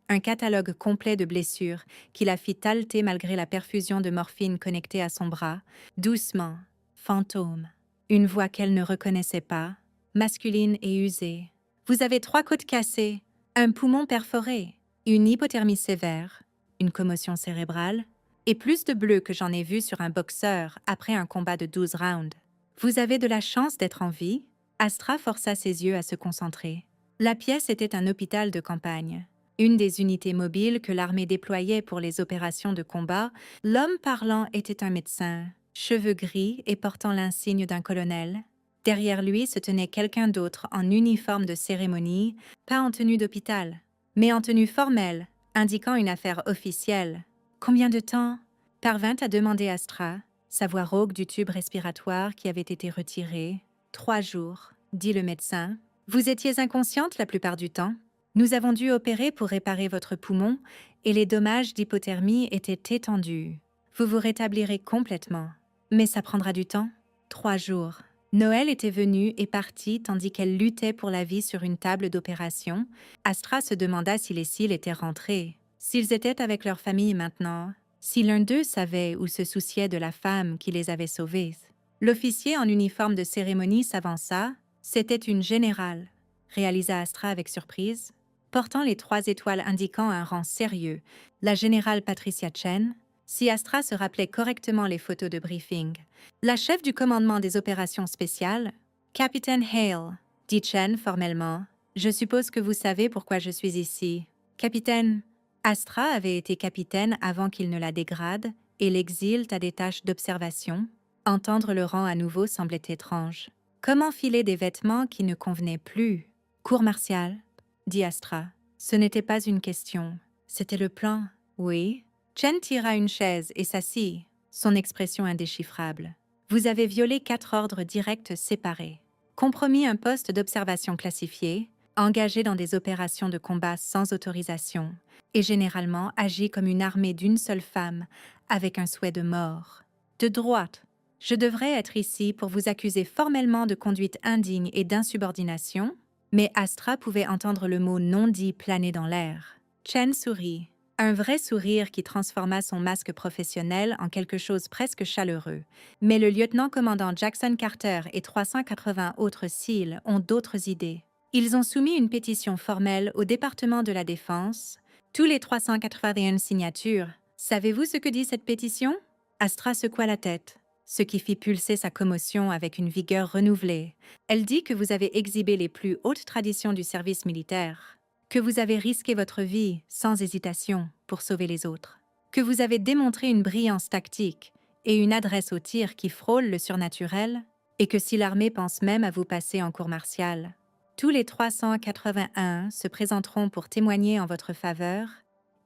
S1: un catalogue complet de blessures qui la fit halter malgré la perfusion de morphine connectée à son bras, doucement, fantôme. Une voix qu'elle ne reconnaissait pas, masculine et usée. « Vous avez 3 côtes cassées, un poumon perforé, une hypothermie sévère, une commotion cérébrale, et plus de bleu que j'en ai vu sur un boxeur après un combat de 12 rounds. Vous avez de la chance d'être en vie ?» Astra força ses yeux à se concentrer. La pièce était un hôpital de campagne. Une des unités mobiles que l'armée déployait pour les opérations de combat, l'homme parlant était un médecin, cheveux gris et portant l'insigne d'un colonel. Derrière lui se tenait quelqu'un d'autre en uniforme de cérémonie, pas en tenue d'hôpital, mais en tenue formelle, indiquant une affaire officielle. « Combien de temps ?» parvint à demander Astra, sa voix rauque du tube respiratoire qui avait été retiré. « 3 jours, dit le médecin. Vous étiez inconsciente la plupart du temps. Nous avons dû opérer pour réparer votre poumon et les dommages d'hypothermie étaient étendus. Vous vous rétablirez complètement. Mais ça prendra du temps. 3 jours. » Noël était venu et parti tandis qu'elle luttait pour la vie sur une table d'opération. Astra se demanda si les cils étaient rentrés, s'ils étaient avec leur famille maintenant, si l'un d'eux savait ou se souciait de la femme qui les avait sauvés. L'officier en uniforme de cérémonie s'avança. C'était une générale, réalisa Astra avec surprise, portant les 3 étoiles indiquant un rang sérieux, la générale Patricia Chen. Si Astra se rappelait correctement les photos de briefing, la chef du commandement des opérations spéciales, Capitaine Hale, dit Chen formellement, « Je suppose que vous savez pourquoi je suis ici. » Capitaine, Astra avait été capitaine avant qu'il ne la dégrade et l'exile à des tâches d'observation. Entendre le rang à nouveau semblait étrange. Comment filer des vêtements qui ne convenaient plus? Cour martiale, dit Astra. Ce n'était pas une question, c'était le plan. Oui. Chen tira une chaise et s'assit, son expression indéchiffrable. Vous avez violé 4 ordres directs séparés, compromis un poste d'observation classifié, engagé dans des opérations de combat sans autorisation, et généralement agi comme une armée d'une seule femme, avec un souhait de mort. De droite, je devrais être ici pour vous accuser formellement de conduite indigne et d'insubordination, mais Astra pouvait entendre le mot non dit planer dans l'air. Chen sourit. Un vrai sourire qui transforma son masque professionnel en quelque chose presque chaleureux. Mais le lieutenant-commandant Jackson Carter et 380 autres SEAL ont d'autres idées. Ils ont soumis une pétition formelle au département de la Défense. Tous les 381 signatures. Savez-vous ce que dit cette pétition? Astra secoua la tête, ce qui fit pulser sa commotion avec une vigueur renouvelée. Elle dit que vous avez exhibé les plus hautes traditions du service militaire, que vous avez risqué votre vie sans hésitation pour sauver les autres, que vous avez démontré une brillance tactique et une adresse au tir qui frôle le surnaturel. et que si l'armée pense même à vous passer en cour martiale, tous les 381 se présenteront pour témoigner en votre faveur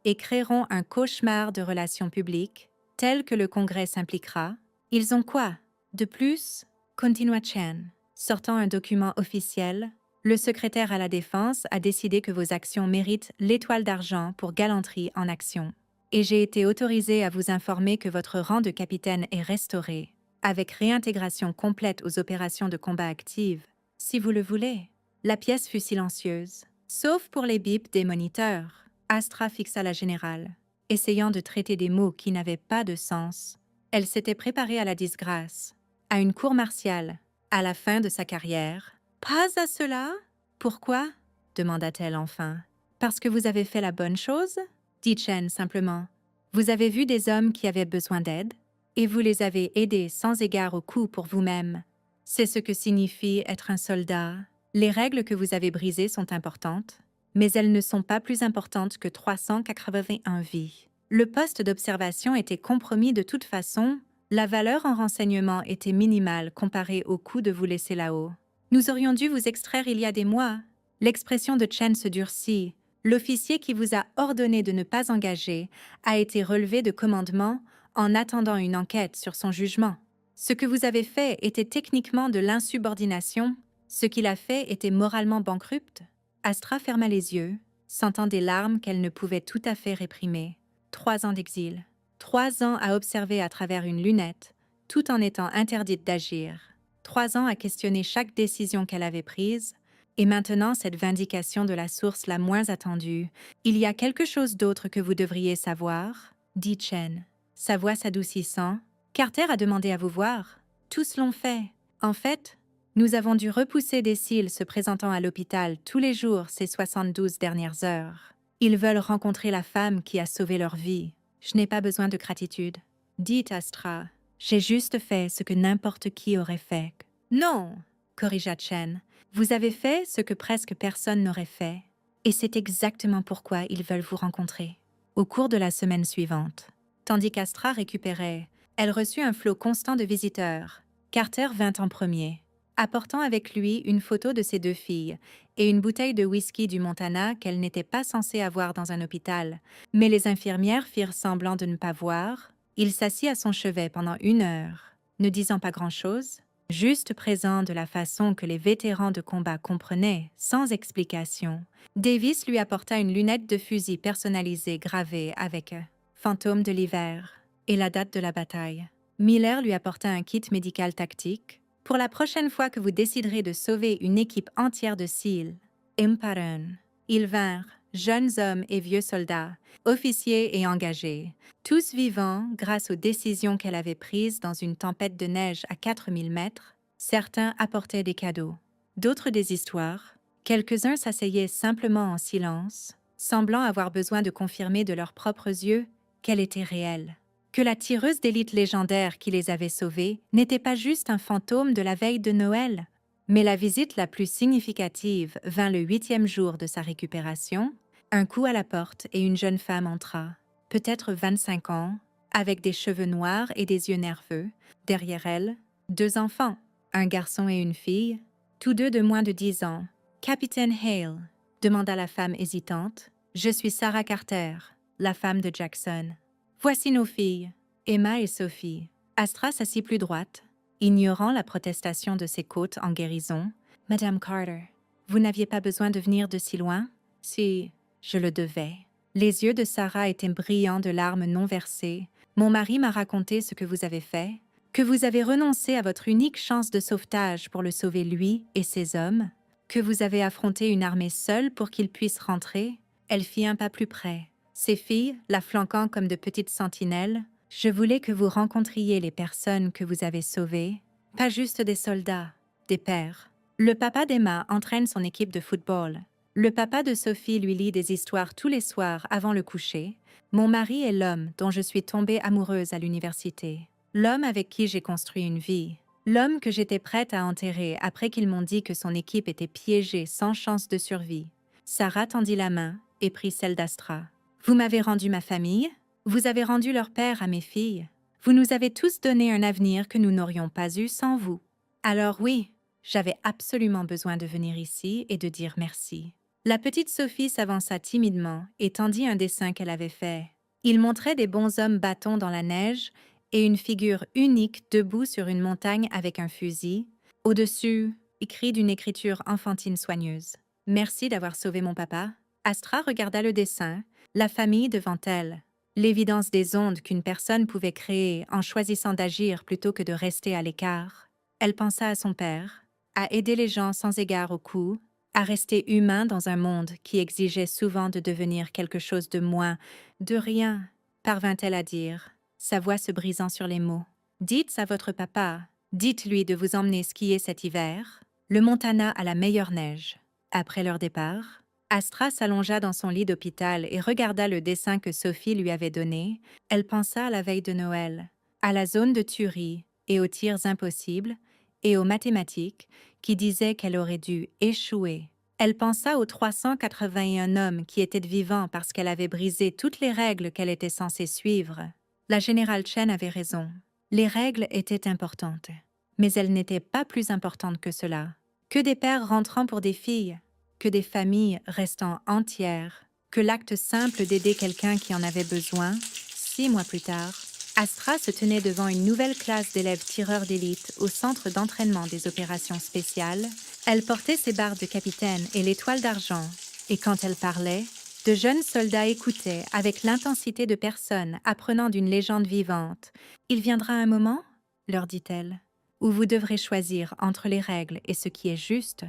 S1: et créeront un cauchemar de relations publiques, tel que le Congrès s'impliquera. Ils ont quoi? De plus, continua Chen, sortant un document officiel, le secrétaire à la Défense a décidé que vos actions méritent l'étoile d'argent pour galanterie en action. Et j'ai été autorisé à vous informer que votre rang de capitaine est restauré, avec réintégration complète aux opérations de combat actives, si vous le voulez. La pièce fut silencieuse, sauf pour les bips des moniteurs. Astra fixa la générale, essayant de traiter des mots qui n'avaient pas de sens. Elle s'était préparée à la disgrâce, à une cour martiale, à la fin de sa carrière. Pas à cela? Pourquoi? Demanda-t-elle enfin. Parce que vous avez fait la bonne chose? Dit Chen simplement. Vous avez vu des hommes qui avaient besoin d'aide, et vous les avez aidés sans égard au coût pour vous-même. C'est ce que signifie être un soldat. Les règles que vous avez brisées sont importantes, mais elles ne sont pas plus importantes que 381 vies. Le poste d'observation était compromis de toute façon, la valeur en renseignement était minimale comparée au coût de vous laisser là-haut. Nous aurions dû vous extraire il y a des mois. L'expression de Chen se durcit. L'officier qui vous a ordonné de ne pas engager a été relevé de commandement en attendant une enquête sur son jugement. Ce que vous avez fait était techniquement de l'insubordination. Ce qu'il a fait était moralement banquerupt. Astra ferma les yeux, sentant des larmes qu'elle ne pouvait tout à fait réprimer. 3 ans d'exil. 3 ans à observer à travers une lunette, tout en étant interdite d'agir. 3 ans à questionner chaque décision qu'elle avait prise. Et maintenant, cette vindication de la source la moins attendue. Il y a quelque chose d'autre que vous devriez savoir, dit Chen, sa voix s'adoucissant. Carter a demandé à vous voir. Tous l'ont fait. En fait, nous avons dû repousser des cils se présentant à l'hôpital tous les jours ces 72 dernières heures. Ils veulent rencontrer la femme qui a sauvé leur vie. Je n'ai pas besoin de gratitude. Dit Astra, j'ai juste fait ce que n'importe qui aurait fait. Non, corrigea Chen. Vous avez fait ce que presque personne n'aurait fait, et c'est exactement pourquoi ils veulent vous rencontrer. Au cours de la semaine suivante, tandis qu'Astra récupérait, elle reçut un flot constant de visiteurs. Carter vint en premier, apportant avec lui une photo de ses 2 filles et une bouteille de whisky du Montana qu'elle n'était pas censée avoir dans un hôpital. Mais les infirmières firent semblant de ne pas voir. Il s'assit à son chevet pendant 1 heure, ne disant pas grand-chose, juste présent de la façon que les vétérans de combat comprenaient, sans explication. Davis lui apporta une lunette de fusil personnalisée gravée avec « Fantôme de l'hiver » et la date de la bataille. Miller lui apporta un kit médical tactique. Pour la prochaine fois que vous déciderez de sauver une équipe entière de SEAL, un par un, ils vinrent, jeunes hommes et vieux soldats, officiers et engagés, tous vivants grâce aux décisions qu'elle avait prises dans une tempête de neige à 4000 mètres. Certains apportaient des cadeaux, d'autres des histoires. Quelques-uns s'asseyaient simplement en silence, semblant avoir besoin de confirmer de leurs propres yeux qu'elle était réelle. Que la tireuse d'élite légendaire qui les avait sauvés n'était pas juste un fantôme de la veille de Noël. Mais la visite la plus significative vint le 8e jour de sa récupération. Un coup à la porte et une jeune femme entra, peut-être 25 ans, avec des cheveux noirs et des yeux nerveux. Derrière elle, 2 enfants, un garçon et une fille, tous 2 de moins de 10 ans. « Capitaine Hale » demanda la femme hésitante. « Je suis Sarah Carter, la femme de Jackson. Voici nos filles, Emma et Sophie. » Astra s'assit plus droite, ignorant la protestation de ses côtes en guérison. « Madame Carter, vous n'aviez pas besoin de venir de si loin? » « Si, je le devais. » Les yeux de Sarah étaient brillants de larmes non versées. « Mon mari m'a raconté ce que vous avez fait, que vous avez renoncé à votre unique chance de sauvetage pour le sauver lui et ses hommes, que vous avez affronté une armée seule pour qu'il puisse rentrer. » Elle fit un pas plus près. Ses filles, la flanquant comme de petites sentinelles. « Je voulais que vous rencontriez les personnes que vous avez sauvées, pas juste des soldats, des pères. » Le papa d'Emma entraîne son équipe de football. Le papa de Sophie lui lit des histoires tous les soirs avant le coucher. Mon mari est l'homme dont je suis tombée amoureuse à l'université. L'homme avec qui j'ai construit une vie. L'homme que j'étais prête à enterrer après qu'ils m'ont dit que son équipe était piégée sans chance de survie. Sarah tendit la main et prit celle d'Astra. « Vous m'avez rendu ma famille. Vous avez rendu leur père à mes filles. Vous nous avez tous donné un avenir que nous n'aurions pas eu sans vous. » Alors oui, j'avais absolument besoin de venir ici et de dire merci. La petite Sophie s'avança timidement et tendit un dessin qu'elle avait fait. Il montrait des bonshommes bâtons dans la neige et une figure unique debout sur une montagne avec un fusil. Au-dessus, écrit d'une écriture enfantine soigneuse. « Merci d'avoir sauvé mon papa. » Astra regarda le dessin, la famille devant elle. L'évidence des ondes qu'une personne pouvait créer en choisissant d'agir plutôt que de rester à l'écart. Elle pensa à son père, à aider les gens sans égard au coût, à rester humain dans un monde qui exigeait souvent de devenir quelque chose de moins, de rien, parvint-elle à dire, sa voix se brisant sur les mots. Dites à votre papa, dites-lui de vous emmener skier cet hiver. Le Montana a la meilleure neige. Après leur départ, Astra s'allongea dans son lit d'hôpital et regarda le dessin que Sophie lui avait donné. Elle pensa à la veille de Noël, à la zone de tuerie et aux tirs impossibles, et aux mathématiques qui disaient qu'elle aurait dû échouer. Elle pensa aux 381 hommes qui étaient vivants parce qu'elle avait brisé toutes les règles qu'elle était censée suivre. La générale Chen avait raison. Les règles étaient importantes, mais elles n'étaient pas plus importantes que cela. Que des pères rentrant pour des filles, que des familles restant entières, que l'acte simple d'aider quelqu'un qui en avait besoin, 6 mois plus tard, Astra se tenait devant une nouvelle classe d'élèves tireurs d'élite au centre d'entraînement des opérations spéciales. Elle portait ses barres de capitaine et l'étoile d'argent, et quand elle parlait, de jeunes soldats écoutaient avec l'intensité de personnes apprenant d'une légende vivante. « Il viendra un moment, leur dit-elle, où vous devrez choisir entre les règles et ce qui est juste.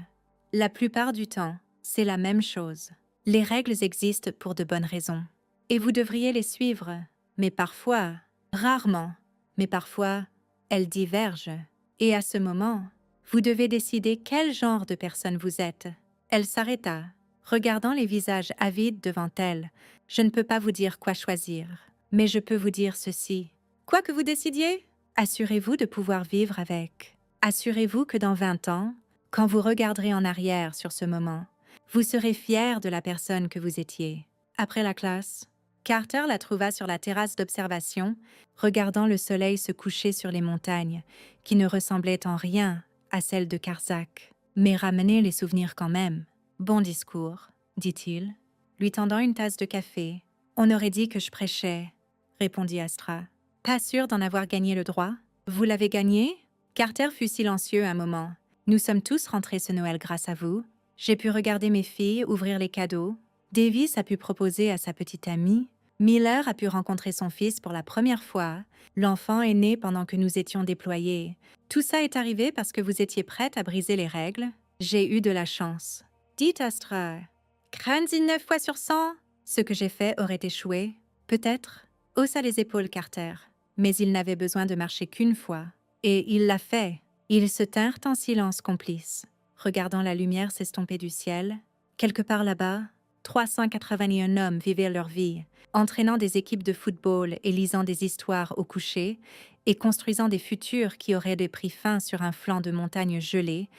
S1: La plupart du temps, c'est la même chose. Les règles existent pour de bonnes raisons, et vous devriez les suivre, mais parfois, rarement, mais parfois, elles divergent. Et à ce moment, vous devez décider quel genre de personne vous êtes. » Elle s'arrêta, regardant les visages avides devant elle. « Je ne peux pas vous dire quoi choisir, mais je peux vous dire ceci. Quoi que vous décidiez, assurez-vous de pouvoir vivre avec. Assurez-vous que dans 20 ans, quand vous regarderez en arrière sur ce moment, vous serez fier de la personne que vous étiez. » Après la classe, Carter la trouva sur la terrasse d'observation, regardant le soleil se coucher sur les montagnes, qui ne ressemblaient en rien à celles de Karzak, mais ramenaient les souvenirs quand même. « Bon discours, » dit-il, lui tendant une tasse de café. « On aurait dit que je prêchais, » répondit Astra. « Pas sûr d'en avoir gagné le droit? Vous l'avez gagné ?» Carter fut silencieux un moment. « Nous sommes tous rentrés ce Noël grâce à vous. J'ai pu regarder mes filles ouvrir les cadeaux. Davis a pu proposer à sa petite amie. Miller a pu rencontrer son fils pour la première fois. L'enfant est né pendant que nous étions déployés. Tout ça est arrivé parce que vous étiez prête à briser les règles. J'ai eu de la chance. Dites, Astra, craignez 9 fois sur 100? Ce que j'ai fait aurait échoué. Peut-être. Haussa les épaules Carter. Mais il n'avait besoin de marcher qu'une fois. Et il l'a fait. Ils se tinrent en silence complice, regardant la lumière s'estomper du ciel. Quelque part là-bas, 381 hommes vivaient leur vie, entraînant des équipes de football et lisant des histoires au coucher, et construisant des futurs qui auraient pris fin sur un flanc de montagne gelée,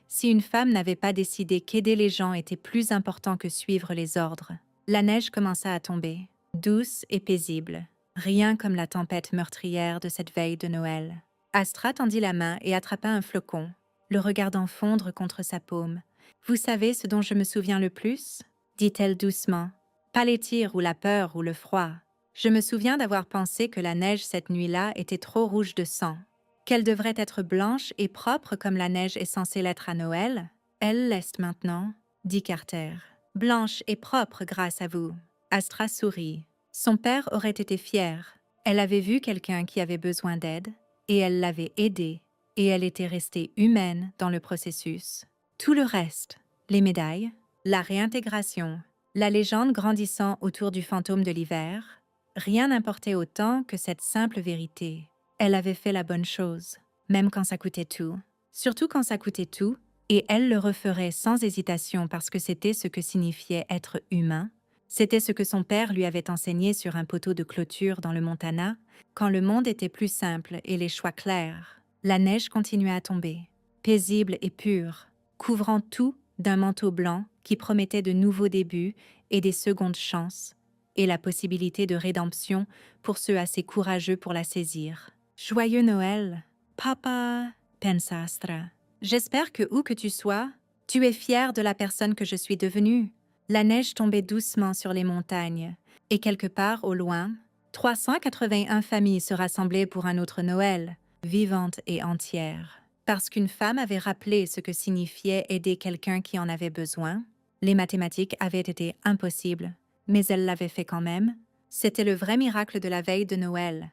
S1: si une femme n'avait pas décidé qu'aider les gens était plus important que suivre les ordres. La neige commença à tomber, douce et paisible, rien comme la tempête meurtrière de cette veille de Noël. Astra tendit la main et attrapa un flocon, le regardant fondre contre sa paume. « Vous savez ce dont je me souviens le plus ?» dit-elle doucement. « Pas les tirs ou la peur ou le froid. Je me souviens d'avoir pensé que la neige cette nuit-là était trop rouge de sang, qu'elle devrait être blanche et propre comme la neige est censée l'être à Noël. Elle l'est maintenant, » dit Carter. « Blanche et propre grâce à vous. » Astra sourit. Son père aurait été fier. Elle avait vu quelqu'un qui avait besoin d'aide, et elle l'avait aidé, et elle était restée humaine dans le processus. Tout le reste, les médailles, la réintégration, la légende grandissant autour du fantôme de l'hiver, rien n'importait autant que cette simple vérité. Elle avait fait la bonne chose, même quand ça coûtait tout. Surtout quand ça coûtait tout, et elle le referait sans hésitation parce que c'était ce que signifiait être humain. C'était ce que son père lui avait enseigné sur un poteau de clôture dans le Montana, quand le monde était plus simple et les choix clairs. La neige continuait à tomber, paisible et pure, couvrant tout d'un manteau blanc qui promettait de nouveaux débuts et des secondes chances, et la possibilité de rédemption pour ceux assez courageux pour la saisir. « Joyeux Noël, papa !» Pensastre. J'espère que où que tu sois, tu es fier de la personne que je suis devenue. La neige tombait doucement sur les montagnes, et quelque part au loin, 381 familles se rassemblaient pour un autre Noël, vivantes et entières. Parce qu'une femme avait rappelé ce que signifiait aider quelqu'un qui en avait besoin, les mathématiques avaient été impossibles, mais elle l'avait fait quand même. C'était le vrai miracle de la veille de Noël.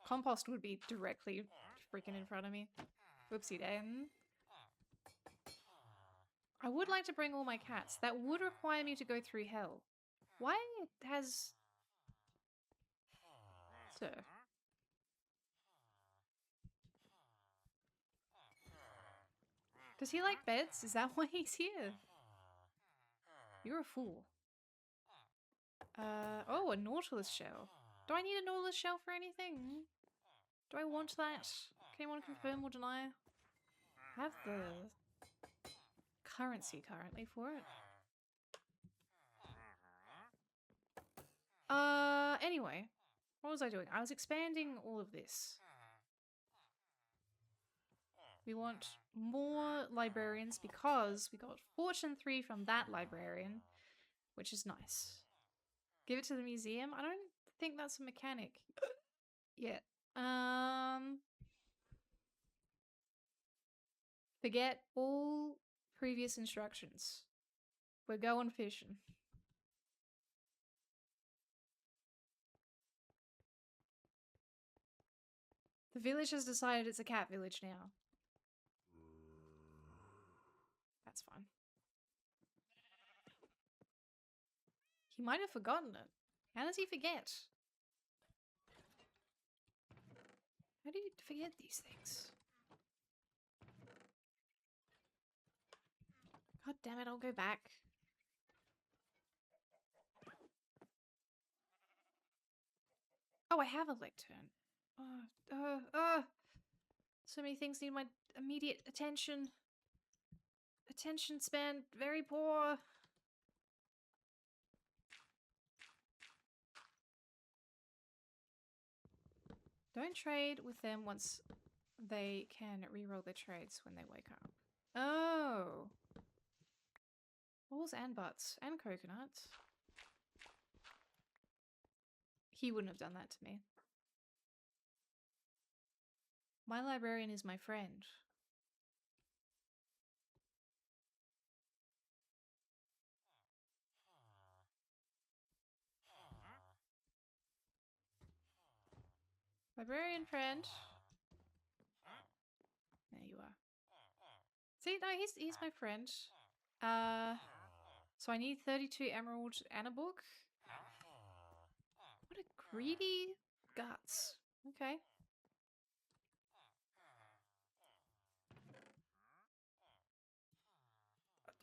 S2: Compost would be directly freaking in front of me. Whoopsie day. I would like to bring all my cats. That would require me to go through hell. Why has... Sir. Does he like beds? Is that why he's here? You're a fool. Oh, a Nautilus shell. Do I need a Nautilus shell for anything? Do I want that? Can anyone confirm or deny? I have the currency currently for it. Anyway. What was I doing? I was expanding all of this. We want more librarians because we got Fortune 3 from that librarian, which is nice. Give it to the museum? I don't think that's a mechanic yet. Forget all previous instructions. We're going fishing. The village has decided it's a cat village now. That's fine. He might have forgotten it. How does he forget? How do you forget these things? God damn it, I'll go back. Oh, I have a lectern. So many things need my immediate attention. Attention span very poor. Don't trade with them once they can reroll their trades when they wake up. Oh. Balls and butts and coconuts. He wouldn't have done that to me. My librarian is my friend. Librarian friend. There you are. See, no, he's my friend. So I need 32 emerald and a book. What a greedy guts. Okay.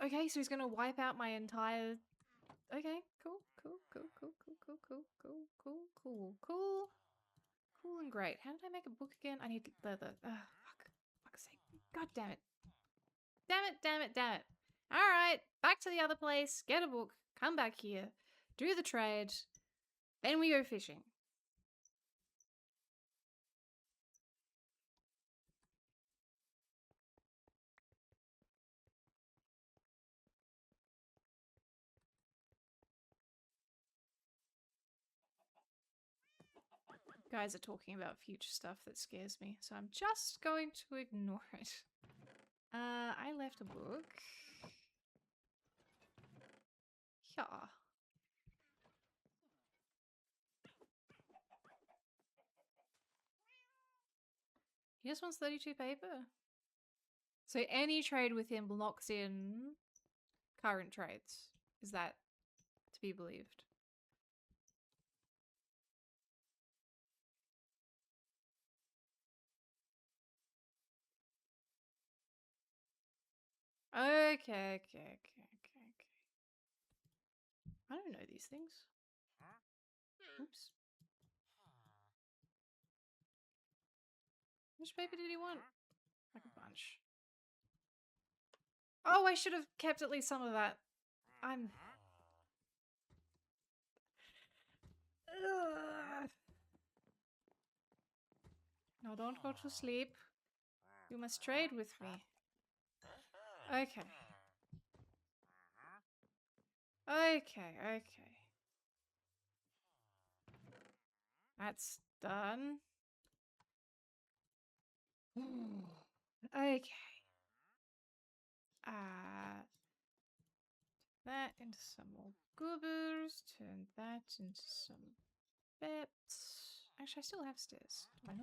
S2: Okay, so he's gonna wipe out my entire... Okay, cool. Cool and great. How did I make a book again? I need fuck. Fuck's sake. God damn it. Damn it. Alright, back to the other place, get a book, come back here, do the trade, then we go fishing. Guys are talking about future stuff that scares me, so I'm just going to ignore it. I left a book. Yeah. He just wants 32 paper. So any trade with him locks in current trades. Is that to be believed? Okay. I don't know these things. Oops. Which paper did he want? Like a bunch. Oh, I should have kept at least some of that. I'm... Ugh. Now don't go to sleep. You must trade with me. Okay. Okay. That's done. Okay. That into some more goobers. Turn that into some bits. Actually, I still have stairs. Do I not?